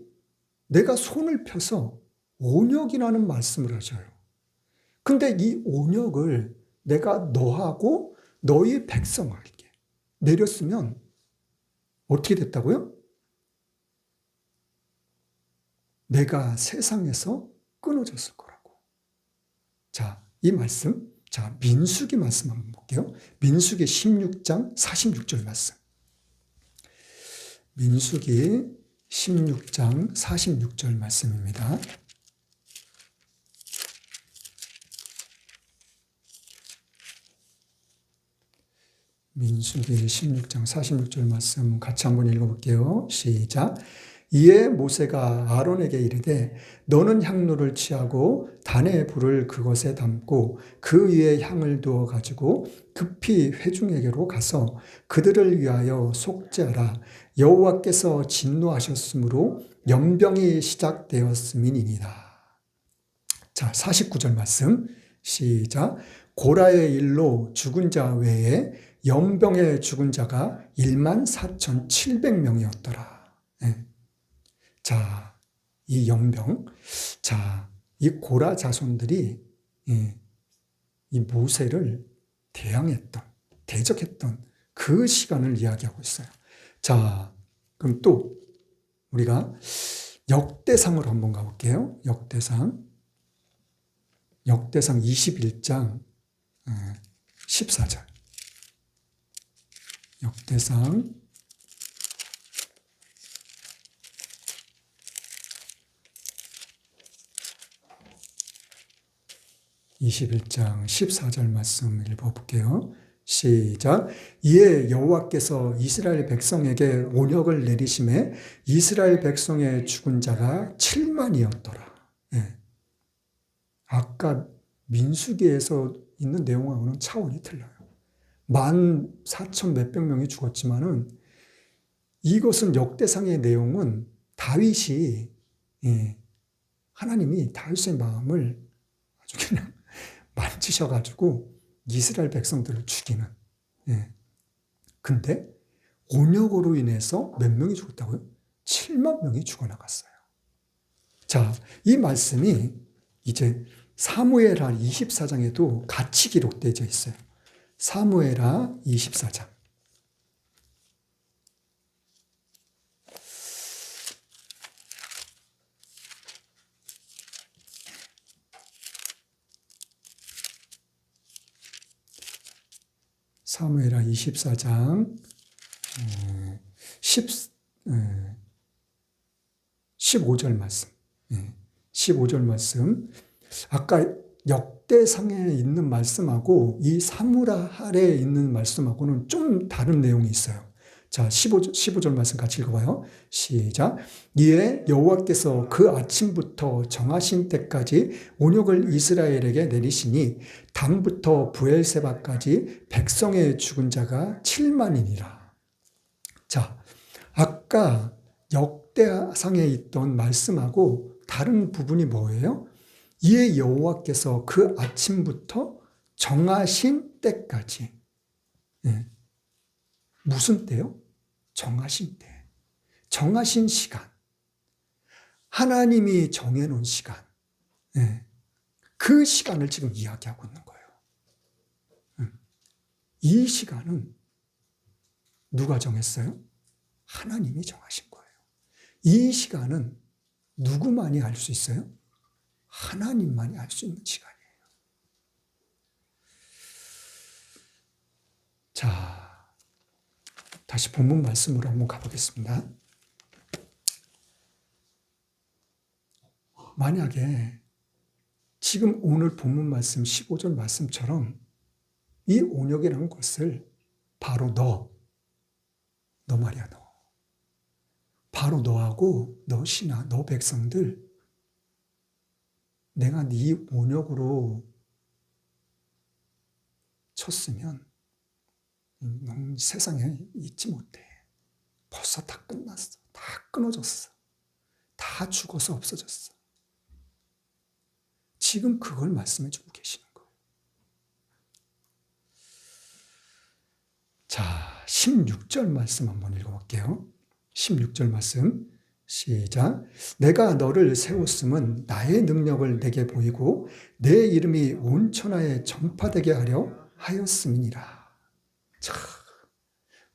내가 손을 펴서 온역이라는 말씀을 하셔요. 근데 이 온역을 내가 너하고 너희 백성에게 내렸으면 어떻게 됐다고요? 내가 세상에서 끊어졌을 거라고. 자, 이 말씀, 자, 민수기 말씀 한번 볼게요. 민수기 16장 46절 말씀. 민수기 16장 46절 말씀입니다. 민수기 16장 46절 말씀 같이 한번 읽어볼게요. 시작. 이에 모세가 아론에게 이르되 너는 향로를 취하고 단의 불을 그것에 담고 그 위에 향을 두어 가지고 급히 회중에게로 가서 그들을 위하여 속죄하라. 여호와께서 진노하셨으므로 연병이 시작되었음이니이다. 자, 49절 말씀 시작. 고라의 일로 죽은 자 외에 연병에 죽은 자가 14,700명이었더라. 네. 자, 이 연병, 자, 이 고라 자손들이 이 모세를 대적했던 그 시간을 이야기하고 있어요. 자, 그럼 또 우리가 역대상으로 한번 가볼게요. 역대상 21장 14절. 역대상 21장 21장 14절 말씀 읽어볼게요. 시작. 이에 여호와께서 이스라엘 백성에게 온역을 내리심에 이스라엘 백성의 죽은 자가 7만이었더라. 예. 아까 민수기에서 있는 내용하고는 차원이 틀려요. 14,000 몇백 명이 죽었지만은 이것은 역대상의 내용은 다윗이, 예, 하나님이 다윗의 마음을 아주 그냥 만지셔가지고 이스라엘 백성들을 죽이는. 예. 근데 온역으로 인해서 몇 명이 죽었다고요? 7만 명이 죽어나갔어요. 자, 이 말씀이 이제 사무엘하 24장에도 같이 기록되어 있어요. 사무엘하 24장. 사무엘하 24장 15절 말씀. 15절 말씀. 아까 역대상에 있는 말씀하고 이 사무엘하에 있는 말씀하고는 좀 다른 내용이 있어요. 자, 15절 말씀 같이 읽어봐요. 시작. 이에 여호와께서 그 아침부터 정하신 때까지 온역을 이스라엘에게 내리시니 단부터 부엘세바까지 백성의 죽은 자가 7만이니라. 자, 아까 역대상에 있던 말씀하고 다른 부분이 뭐예요? 이에 여호와께서 그 아침부터 정하신 때까지. 예. 무슨 때요? 정하신 때. 정하신 시간. 하나님이 정해놓은 시간. 예. 그 시간을 지금 이야기하고 있는 거예요. 이 시간은 누가 정했어요? 하나님이 정하신 거예요. 이 시간은 누구만이 알 수 있어요? 하나님만이 알 수 있는 시간이에요. 자, 다시 본문 말씀으로 한번 가보겠습니다. 만약에 지금 오늘 본문 말씀 15절 말씀처럼 이 온역이라는 것을 바로 너 말이야, 너. 바로 너하고 너 신하, 너 백성들, 내가 네 온역으로 쳤으면 넌 세상에 있지 못해. 벌써 다 끝났어. 다 끊어졌어. 다 죽어서 없어졌어. 지금 그걸 말씀해 주고 계시는 거예요. 자, 16절 말씀 한번 읽어볼게요. 16절 말씀 시작. 내가 너를 세웠음은 나의 능력을 내게 보이고 내 이름이 온 천하에 전파되게 하려 하였음이니라. 자,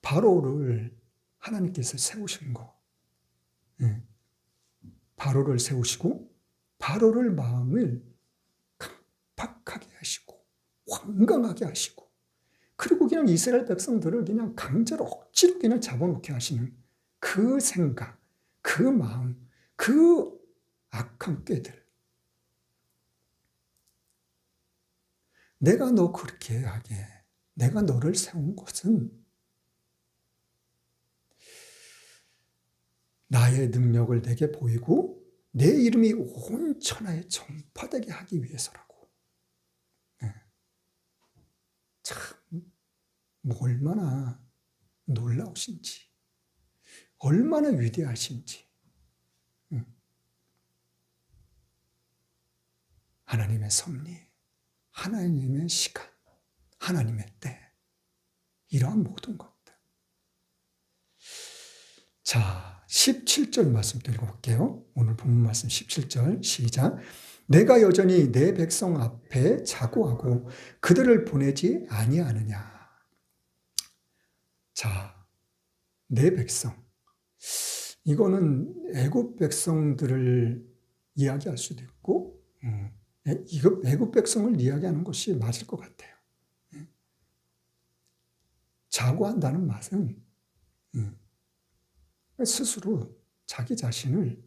바로를 하나님께서 세우신 거. 예. 바로를 세우시고 바로를 마음을 강팍하게 하시고 완강하게 하시고 그리고 그냥 이스라엘 백성들을 그냥 강제로 억지로 그냥 잡아놓게 하시는 그 생각, 그 마음, 그 악한 꾀들. 내가 너 그렇게 하게, 내가 너를 세운 것은 나의 능력을 내게 보이고 내 이름이 온 천하에 전파되게 하기 위해서라고. 네. 참 얼마나 놀라우신지, 얼마나 위대하신지. 하나님의 섭리, 하나님의 시간, 하나님의 때, 이러한 모든 것들. 자, 17절 말씀도 읽어볼게요. 오늘 본문 말씀 17절 시작. 내가 여전히 내 백성 앞에 자고하고 그들을 보내지 아니하느냐. 자, 내 백성. 이거는 애굽 백성들을 이야기할 수도 있고 이거 애굽 백성을 이야기하는 것이 맞을 것 같아요. 자고한다는 말은 스스로 자기 자신을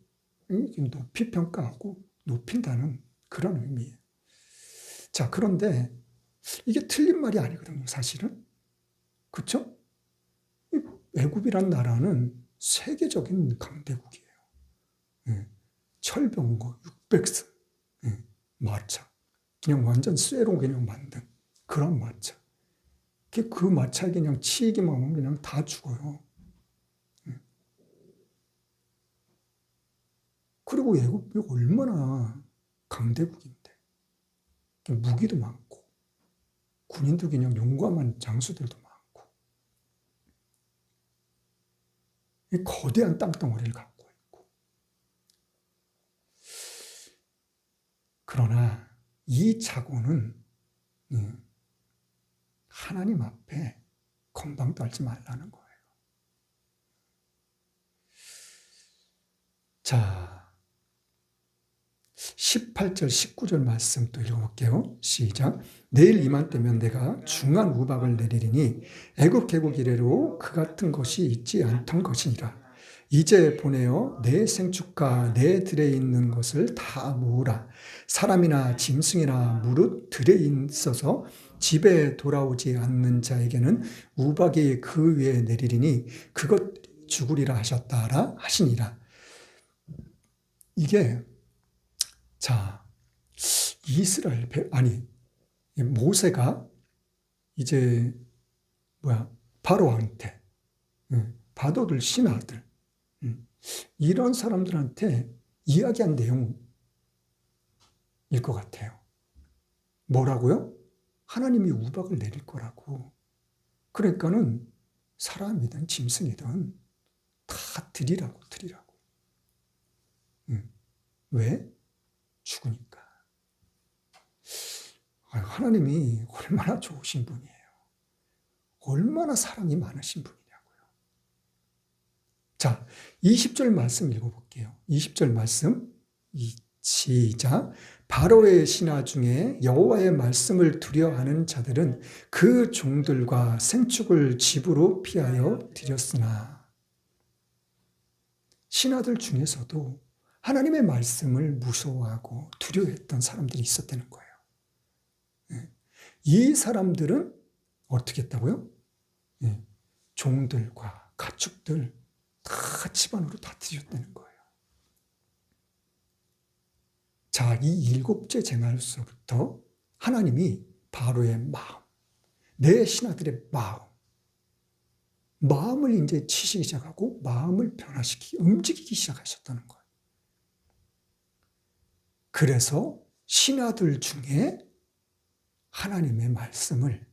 높이 평가하고 높인다는 그런 의미예요. 자, 그런데 이게 틀린 말이 아니거든요, 사실은. 그렇죠? 애굽이란 나라는 세계적인 강대국이에요. 예. 철병거 600승, 예. 마차. 그냥 완전 쇠로 그냥 만든 그런 마차. 그 마차에 그냥 치이기만 하면 그냥 다 죽어요. 예. 그리고 애굽이 얼마나 강대국인데. 무기도 많고, 군인도 그냥 용감한 장수들도 많고, 이 거대한 땅덩어리를 갖고 있고. 그러나 이 자고는 하나님 앞에 건방 떨지 말라는 거예요. 자, 18절, 19절 말씀 또 읽어볼게요. 시작. 내일 이맘때면 내가 중한 우박을 내리리니 애굽 계곡 이래로 그 같은 것이 있지 않던 것이니라. 이제 보내어 내 생축과 내 들에 있는 것을 다 모으라. 사람이나 짐승이나 무릇 들에 있어서 집에 돌아오지 않는 자에게는 우박이 그 위에 내리리니 그것 죽으리라 하셨다라 하시니라. 이게 자, 이스라엘 모세가 이제 바로한테 바도들 신하들 이런 사람들한테 이야기한 내용일 것 같아요. 뭐라고요? 하나님이 우박을 내릴 거라고. 그러니까는 사람이든 짐승이든 다 드리라고. 왜? 죽으니까. 하나님이 얼마나 좋으신 분이에요. 얼마나 사랑이 많으신 분이냐고요. 자, 20절 말씀 읽어볼게요. 20절 말씀 시작. 바로의 신하 중에 여호와의 말씀을 두려워하는 자들은 그 종들과 생축을 집으로 피하여 드렸으나 신하들 중에서도 하나님의 말씀을 무서워하고 두려워했던 사람들이 있었다는 거예요. 이 사람들은 어떻게 했다고요? 종들과 가축들 다 집안으로 다 드렸다는 거예요. 자, 이 7째 쟁할서부터 하나님이 바로의 마음, 내 신하들의 마음을 이제 치시기 시작하고 마음을 움직이기 시작하셨다는 거예요. 그래서 신하들 중에 하나님의 말씀을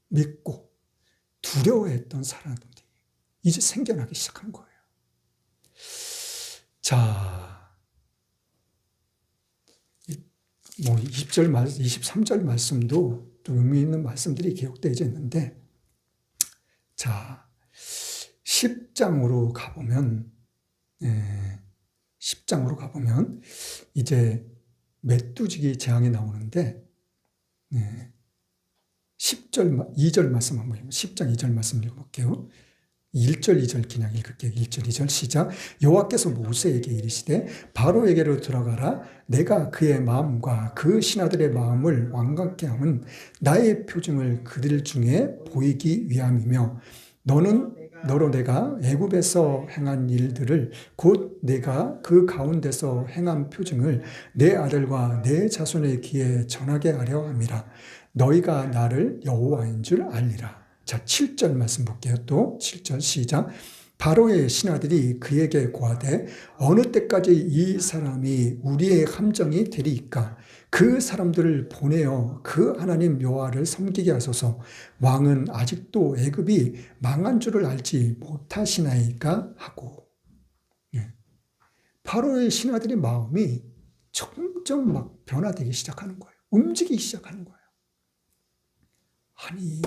믿고 두려워했던 사람들이 이제 생겨나기 시작한 거예요. 자, 23절 말씀도 좀 의미 있는 말씀들이 기록되어 있는데, 자, 10장으로 가보면 이제 메뚜지기 재앙이 나오는데 2절 말씀 한번 읽어볼게요. 10장 2절 말씀 읽어볼게요. 1절 2절 그냥 읽을게요. 1절 2절 시작. 여호와께서 모세에게 이르시되 바로에게로 들어가라. 내가 그의 마음과 그 신하들의 마음을 완강케 함은 나의 표징을 그들 중에 보이기 위함이며 너로 내가 애굽에서 행한 일들을 곧 내가 그 가운데서 행한 표징을 내 아들과 내 자손의 귀에 전하게 하려 함이라. 너희가 나를 여호와인 줄 알리라. 자, 7절 말씀 볼게요. 또 7절 시작. 바로의 신하들이 그에게 고하되 어느 때까지 이 사람이 우리의 함정이 되리이까? 그 사람들을 보내어 그 하나님 여호와를 섬기게 하소서. 왕은 아직도 애굽이 망한 줄을 알지 못하시나이까 하고. 바로의 신하들의 마음이 점점 막 변화되기 시작하는 거예요. 움직이기 시작하는 거예요. 아니,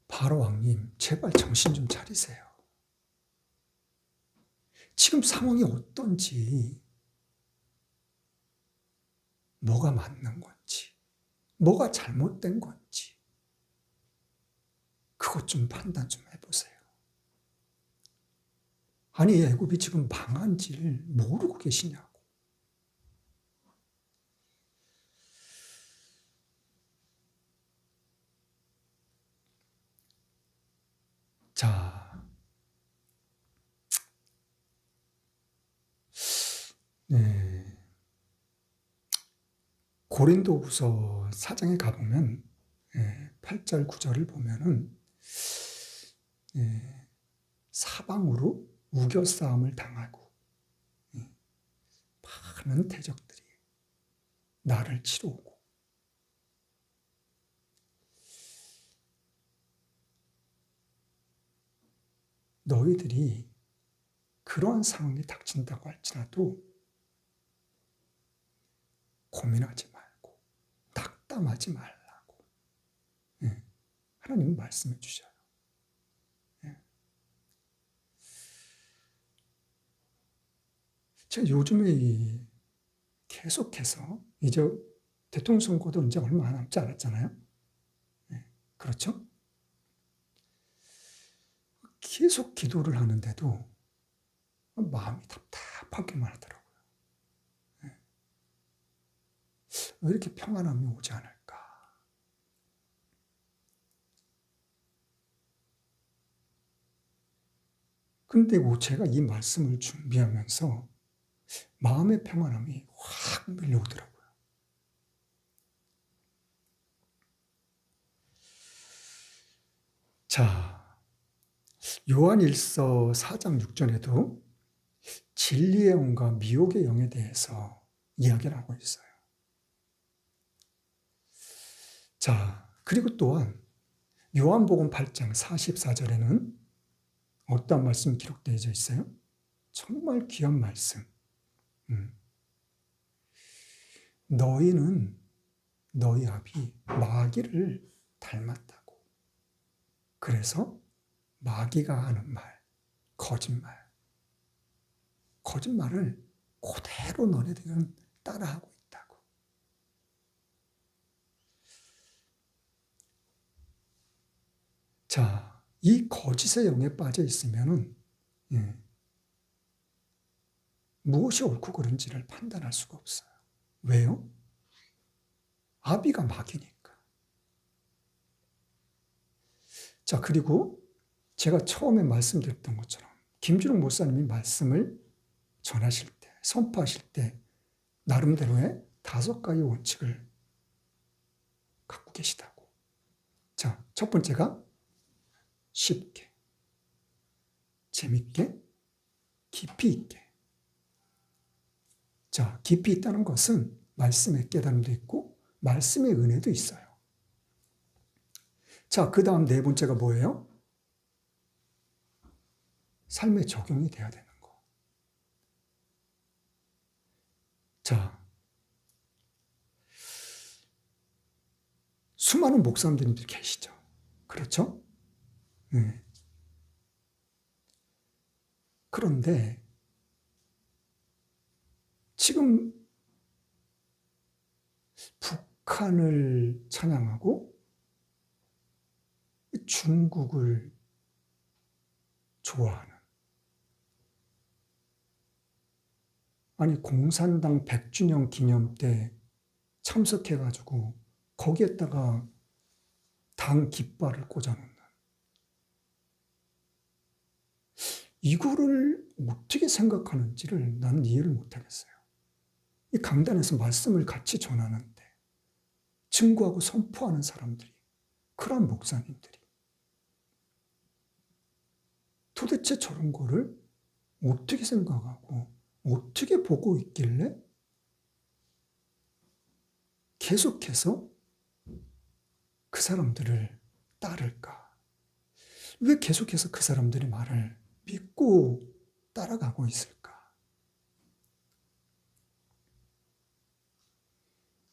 바로 왕님, 제발 정신 좀 차리세요. 지금 상황이 어떤지, 뭐가 맞는 건지, 뭐가 잘못된 건지, 그것 좀 판단 좀 해보세요. 아니, 애굽이 지금 망한지를 모르고 계시냐고. 자, 네. 고린도후서 4장에 가보면 8절 9절을 보면은 사방으로 우겨싸움을 당하고 많은 대적들이 나를 치러 오고 너희들이 그러한 상황이 닥친다고 할지라도 고민하지 말고 낙담하지 말라고 하나님은 말씀해 주셔요. 제가 요즘에 계속해서 이제 대통령 선거도 이제 얼마 남지 않았잖아요. 그렇죠? 계속 기도를 하는데도 마음이 답답하기만 하더라고요. 왜 이렇게 평안함이 오지 않을까? 근데 제가 이 말씀을 준비하면서 마음의 평안함이 확 밀려오더라고요. 자, 요한일서 4장 6절에도 진리의 영과 미혹의 영에 대해서 이야기를 하고 있어요. 자, 그리고 또한 요한복음 8장 44절에는 어떤 말씀이 기록되어 있어요? 정말 귀한 말씀. 너희는 너희 아비 마귀를 닮았다고. 그래서 마귀가 하는 말, 거짓말을 그대로 너희들은 따라하고 있다고. 자, 이 거짓의 영에 빠져 있으면은 무엇이 옳고 그른지를 판단할 수가 없어요. 왜요? 아비가 마귀니까. 자, 그리고 제가 처음에 말씀드렸던 것처럼 김준욱 목사님이 말씀을 전하실 때, 선포하실 때 나름대로의 5가지 원칙을 갖고 계시다고. 자, 첫 번째가 쉽게, 재밌게, 깊이 있게. 자, 깊이 있다는 것은 말씀의 깨달음도 있고 말씀의 은혜도 있어요. 자, 그 다음 4번째가 뭐예요? 삶에 적용이 돼야 되는 거. 자, 수많은 목사님들이 계시죠. 그렇죠? 네. 그런데 지금 북한을 찬양하고 중국을 좋아하는, 아니 공산당 100주년 기념 때 참석해가지고 거기에다가 당 깃발을 꽂아놓는, 이거를 어떻게 생각하는지를 나는 이해를 못하겠어요. 이 강단에서 말씀을 같이 전하는데 증거하고 선포하는 사람들이, 그런 목사님들이 도대체 저런 거를 어떻게 생각하고 어떻게 보고 있길래 계속해서 그 사람들을 따를까? 왜 계속해서 그 사람들의 말을 믿고 따라가고 있을까?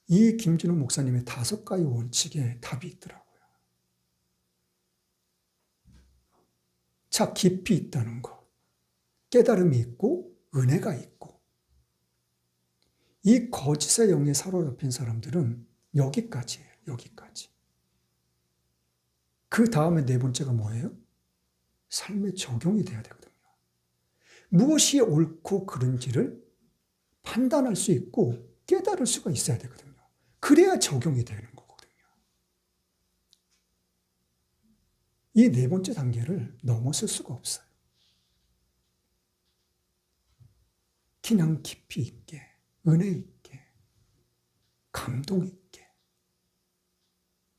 이 김진호 목사님의 5가지 원칙에 답이 있더라고요. 자, 깊이 있다는 거, 깨달음이 있고 은혜가 있고, 이 거짓의 영에 사로잡힌 사람들은 여기까지예요. 여기까지. 그 다음에 4번째가 뭐예요? 삶에 적용이 돼야 되거든요. 무엇이 옳고 그른지를 판단할 수 있고 깨달을 수가 있어야 되거든요. 그래야 적용이 되는 거거든요. 이 네 번째 단계를 넘어설 수가 없어요. 그냥 깊이 있게, 은혜 있게, 감동 있게,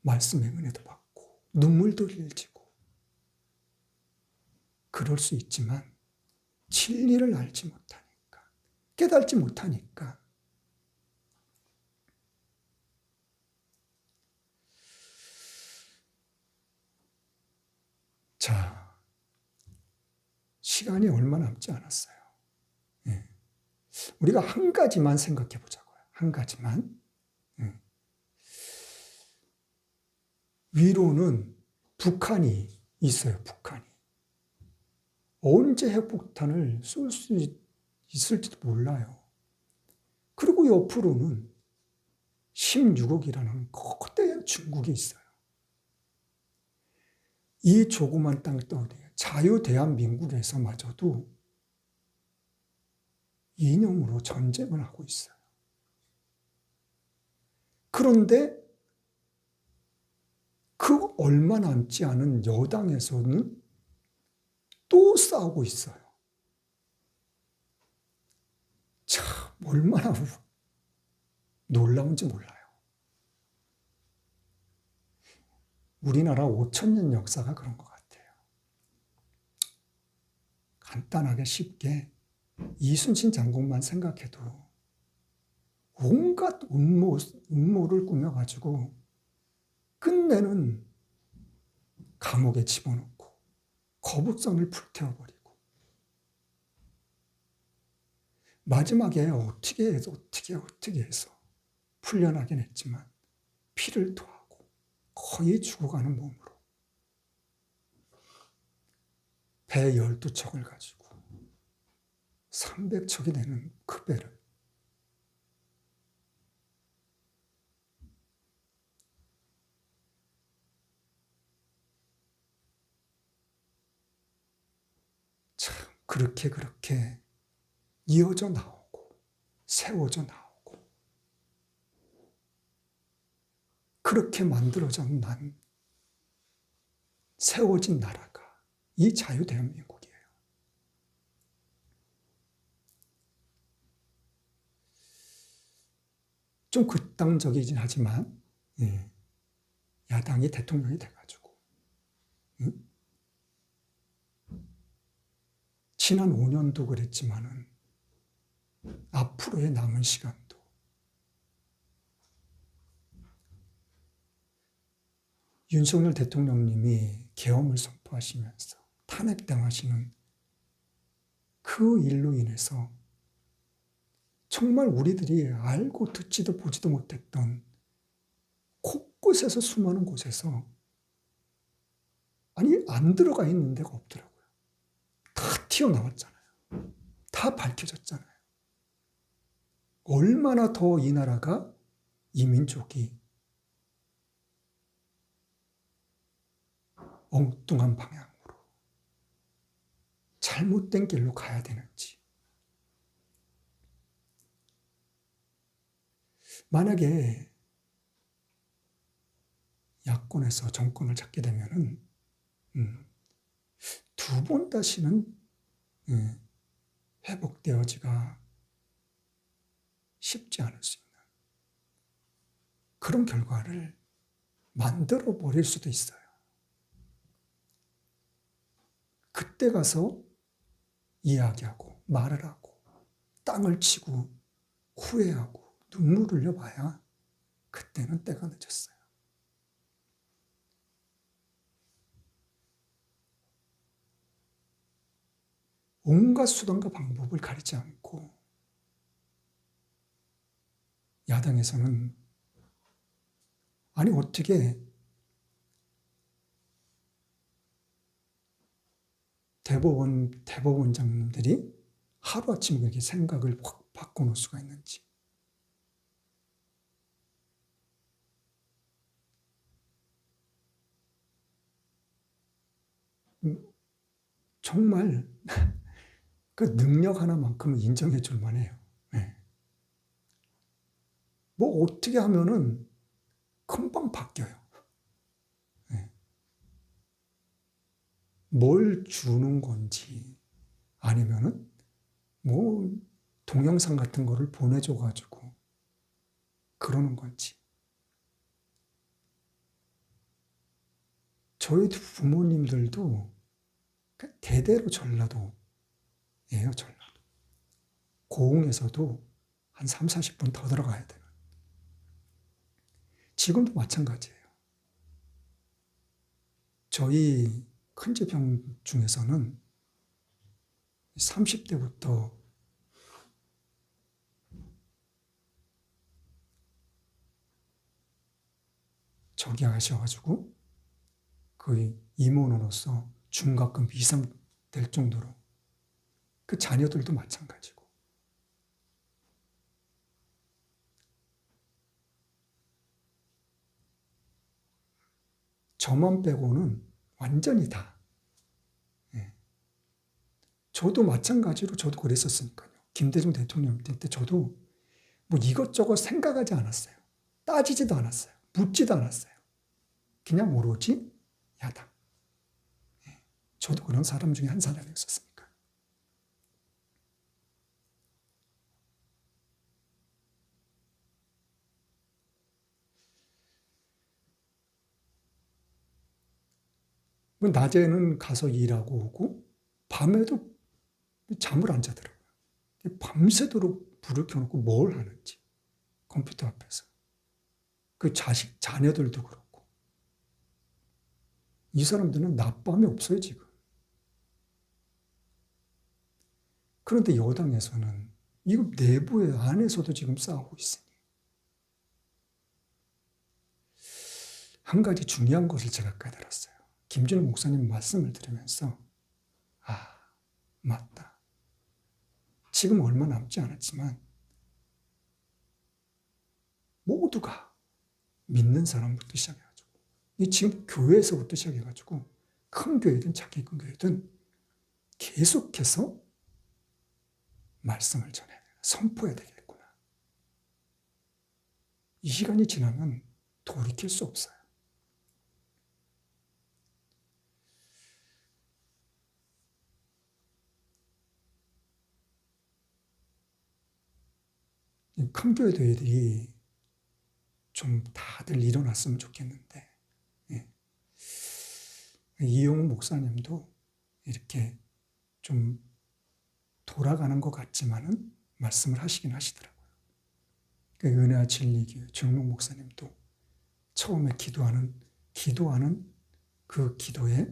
말씀의 은혜도 받고, 눈물도 흘리고, 그럴 수 있지만, 진리를 알지 못하니까, 깨달지 못하니까, 자, 시간이 얼마 남지 않았어요. 예. 우리가 한 가지만 생각해 보자고요. 한 가지만. 예. 위로는 북한이 있어요. 북한이. 언제 핵폭탄을 쏠 수 있을지도 몰라요. 그리고 옆으로는 16억이라는 거대한 중국이 있어요. 이 조그만 땅덩어리, 자유대한민국에서마저도 이념으로 전쟁을 하고 있어요. 그런데 그 얼마 남지 않은 여당에서는 또 싸우고 있어요. 참, 얼마나 놀라운지 몰라요. 우리나라 5,000년 역사가 그런 것 같아요. 간단하게 쉽게 이순신 장군만 생각해도 온갖 음모를 꾸며가지고 끝내는 감옥에 집어넣고 거북선을 불태워버리고 마지막에 어떻게 해서 풀려나긴 했지만 피를 토하고 거의 죽어가는 몸으로 배 12척을 가지고 300척이 되는 그 배를 참 그렇게 이어져 나오고 세워져 나오고 그렇게 만들어져 난 세워진 나라가 이 자유대한민국이에요. 좀 극단적이긴 하지만 야당이 대통령이 돼가지고 지난 5년도 그랬지만은 앞으로의 남은 시간도 윤석열 대통령님이 계엄을 선포하시면서 탄핵당하시는 그 일로 인해서 정말 우리들이 알고 듣지도 보지도 못했던 곳곳에서 수많은 곳에서 아니 안 들어가 있는 데가 없더라고요. 다 튀어나왔잖아요. 다 밝혀졌잖아요. 얼마나 더 이 나라가 이 민족이 엉뚱한 방향으로 잘못된 길로 가야 되는지. 만약에 야권에서 정권을 잡게 되면은 두 번 다시는 회복되어지가 쉽지 않을 수 있는 그런 결과를 만들어 버릴 수도 있어요. 그때 가서 이야기하고 말을 하고 땅을 치고 후회하고 눈물 흘려봐야 그때는 때가 늦었어요. 온갖 수단과 방법을 가리지 않고 야당에서는 아니 어떻게 대법원장님들이 하루아침에 그렇게 생각을 확 바꿔놓을 수가 있는지. 정말 그 능력 하나만큼은 인정해 줄 만해요. 네. 뭐 어떻게 하면은 금방 바뀌어요. 네. 뭘 주는 건지 아니면은 뭐 동영상 같은 거를 보내줘가지고 그러는 건지. 저희 부모님들도 대대로 전라도예요, 전라도. 고흥에서도 한 3, 40분 더 들어가야 되는. 지금도 마찬가지예요. 저희 큰집 형 중에서는 30대부터 저기 하셔가지고 거의 임원으로서 중과금 이상 될 정도로 그 자녀들도 마찬가지고. 저만 빼고는 완전히 다. 예. 저도 마찬가지로 저도 그랬었으니까요. 김대중 대통령 때 저도 뭐 이것저것 생각하지 않았어요. 따지지도 않았어요. 묻지도 않았어요. 그냥 오로지 야당. 예. 저도 그런 사람 중에 한 사람이었었으니까. 낮에는 가서 일하고 오고 밤에도 잠을 안 자더라고요. 밤새도록 불을 켜놓고 뭘 하는지 컴퓨터 앞에서. 그 자녀들도 그렇고. 이 사람들은 낮밤이 없어요, 지금. 그런데 여당에서는 이거 내부에 안에서도 지금 싸우고 있으니. 한 가지 중요한 것을 제가 깨달았어요. 김진우 목사님 말씀을 들으면서 맞다. 지금 얼마 남지 않았지만 모두가 믿는 사람부터 시작해가지고 지금 교회에서부터 시작해가지고 큰 교회든 작은 교회든 계속해서 말씀을 전해야 돼. 선포해야 되겠구나. 이 시간이 지나면 돌이킬 수 없어요. 큰 교회들이 좀 다들 일어났으면 좋겠는데, 예. 이용우 목사님도 이렇게 좀 돌아가는 것 같지만은 말씀을 하시긴 하시더라고요. 은혜와 진리교회 정록 목사님도 처음에 기도하는 그 기도에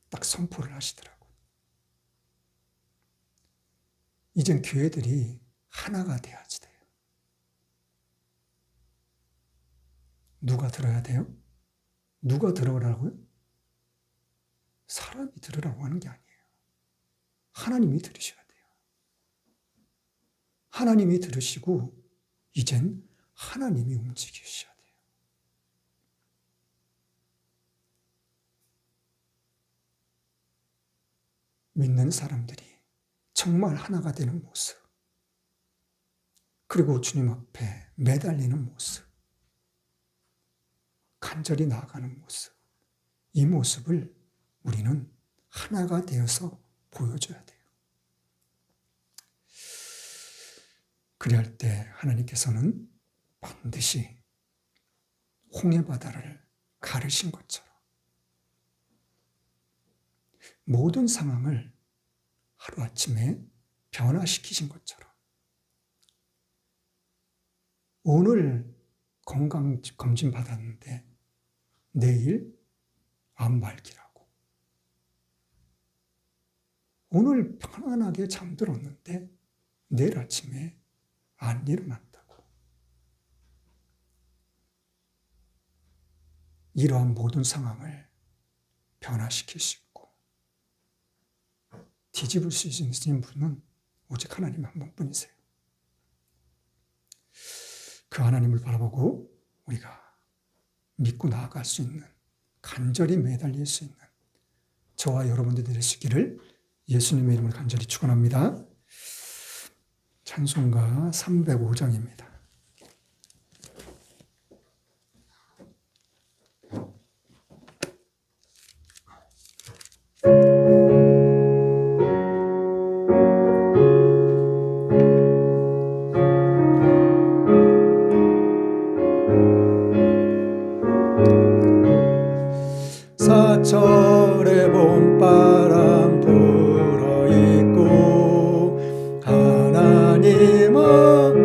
딱 선포를 하시더라고요. 이젠 교회들이 하나가 돼야지 돼요. 누가 들어야 돼요? 누가 들어오라고요? 사람이 들으라고 하는 게 아니에요. 하나님이 들으셔야 돼요. 하나님이 들으시고 이젠 하나님이 움직이셔야 돼요. 믿는 사람들이 정말 하나가 되는 모습, 그리고 주님 앞에 매달리는 모습, 간절히 나아가는 모습, 이 모습을 우리는 하나가 되어서 보여줘야 돼요. 그래야 할 때 하나님께서는 반드시 홍해 바다를 가르신 것처럼 모든 상황을 하루아침에 변화시키신 것처럼 오늘 건강검진 받았는데 내일 암 말기라고, 오늘 편안하게 잠들었는데 내일 아침에 안 일어난다고. 이러한 모든 상황을 변화시킬 수 있고 뒤집을 수 있는 분은 오직 하나님 한 분뿐이세요. 그 하나님을 바라보고 우리가 믿고 나아갈 수 있는, 간절히 매달릴 수 있는 저와 여러분들이 되시기를 예수님의 이름으로 간절히 축원합니다. 찬송가 305장입니다. 철의 봄바람 불어있고 하나님은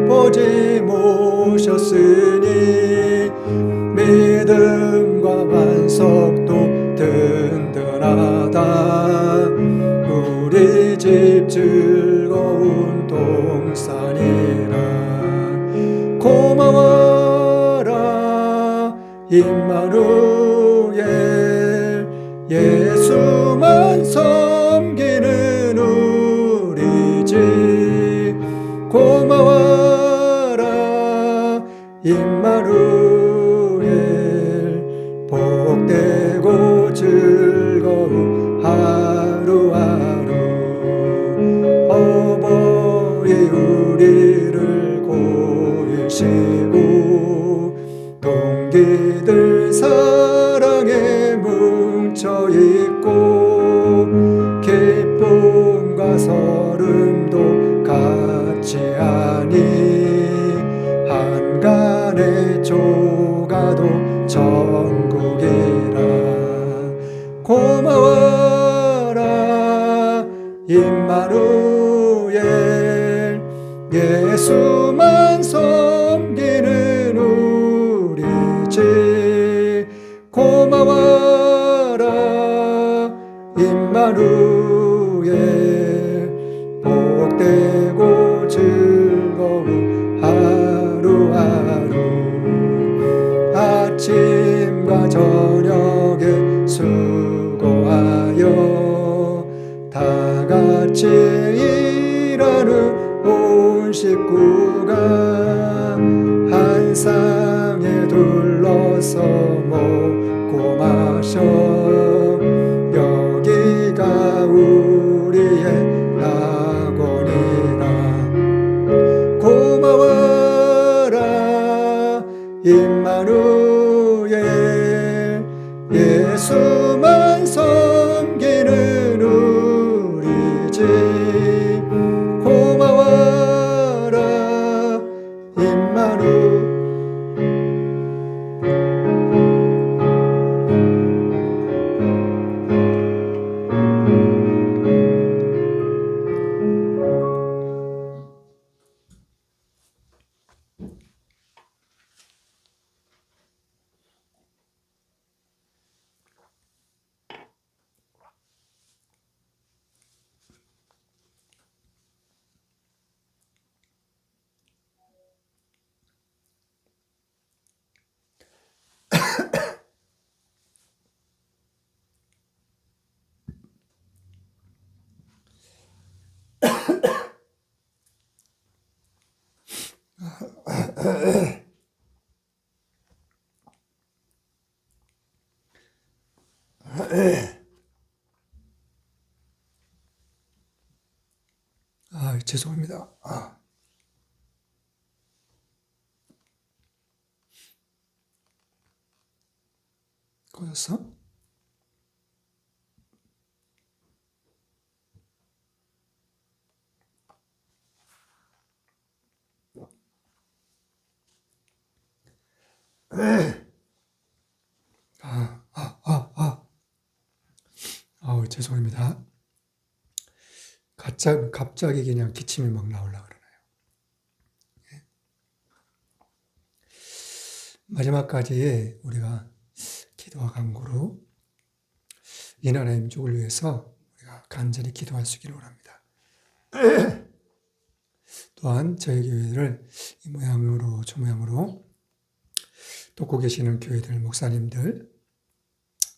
보지 모셨으니 믿음과 반석도 든든하다. 우리 집 즐거운 동산이라. 고마워라 임마누엘, 예수만 섬기는 우리 집. 고마워라 임마누엘, 복되고 즐거운 하루하루. 어버이 우리를 고이시고 동기들 사랑에 뭉쳐있고 기쁨과 서름도 같이 하니 한간의 조가도 천국이라. 고마워라 임마누엘, 예수만 섬기는 우리 집. 고마워라 임마누엘, 복되고 즐거운 하루하루. 아침과 저녁에 수고하여 다 같이 일하는 온 식구가 한 상에 둘러서 먹고 마셔. 여기가 우리의 낙원이라. 고마워라 임마누엘, 예수만 섬기는 우리 집. 고마워라 임마누엘. 죄송합니다. 꺼졌어? 죄송합니다. 갑자기 그냥 기침이 막 나오려고 그러네요. 마지막까지 우리가 기도와 간구로 이 나라의 민족을 위해서 우리가 간절히 기도할 수 있기를 원합니다. 또한 저희 교회를 이 모양으로 저 모양으로 돕고 계시는 교회들, 목사님들,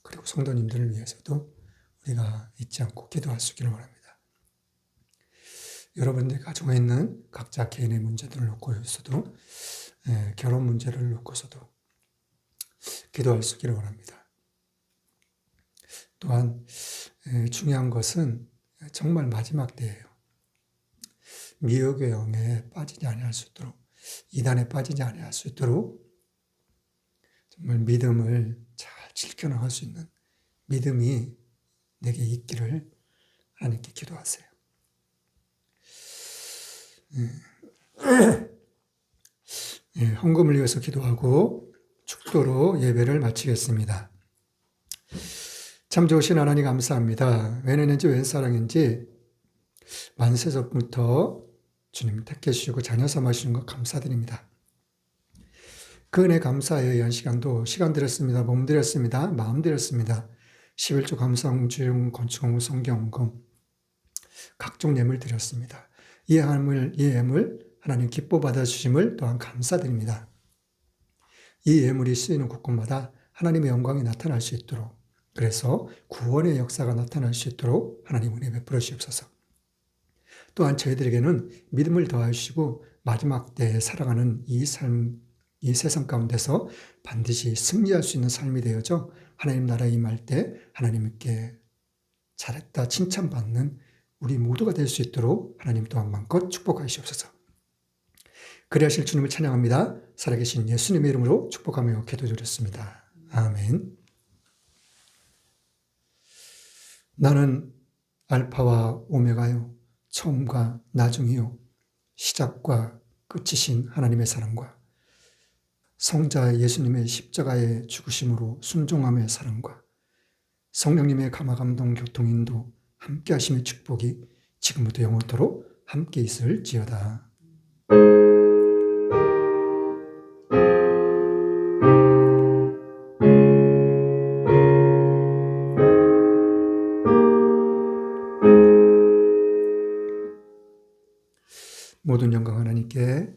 그리고 성도님들을 위해서도 우리가 잊지 않고 기도할 수 있기를 원합니다. 여러분들 가정에 있는 각자 개인의 문제들을 놓고서도, 결혼 문제를 놓고서도 기도할 수 있기를 원합니다. 또한 중요한 것은 정말 마지막 때예요. 미혹의 영에 빠지지 아니할 수 있도록, 이단에 빠지지 아니할 수 있도록 정말 믿음을 잘 지켜나갈 수 있는 믿음이 내게 있기를 하나님께 기도하세요. 헌금을 위해서 기도하고 축도로 예배를 마치겠습니다. 참 좋으신 하나님 감사합니다. 웬 은혜인지 웬 사랑인지 만세전부터 주님 택해 주시고 자녀 삼아 주시는 것 감사드립니다. 그 은혜 감사해요. 이 시간도 시간 드렸습니다. 몸 드렸습니다. 마음 드렸습니다. 11조 감사홍중 건축홍 성경홍금 각종 예물 드렸습니다. 이 예물 하나님 기뻐 받아주심을 또한 감사드립니다. 이 예물이 쓰이는 곳곳마다 하나님의 영광이 나타날 수 있도록, 그래서 구원의 역사가 나타날 수 있도록 하나님 은혜 베풀어 주옵소서. 또한 저희들에게는 믿음을 더하시고 마지막 때에 살아가는 이 세상 가운데서 반드시 승리할 수 있는 삶이 되어져 하나님 나라에 임할 때 하나님께 잘했다 칭찬받는 우리 모두가 될 수 있도록 하나님 또한 마음껏 축복하시옵소서. 그리하실 주님을 찬양합니다. 살아계신 예수님의 이름으로 축복하며 기도드렸습니다. 아멘. 나는 알파와 오메가요, 처음과 나중이요, 시작과 끝이신 하나님의 사랑과 성자 예수님의 십자가의 죽으심으로 순종함의 사랑과 성령님의 감화감동 교통인도 함께 하심의 축복이 지금부터 영원토록 함께 있을지어다. 모든 영광 하나님께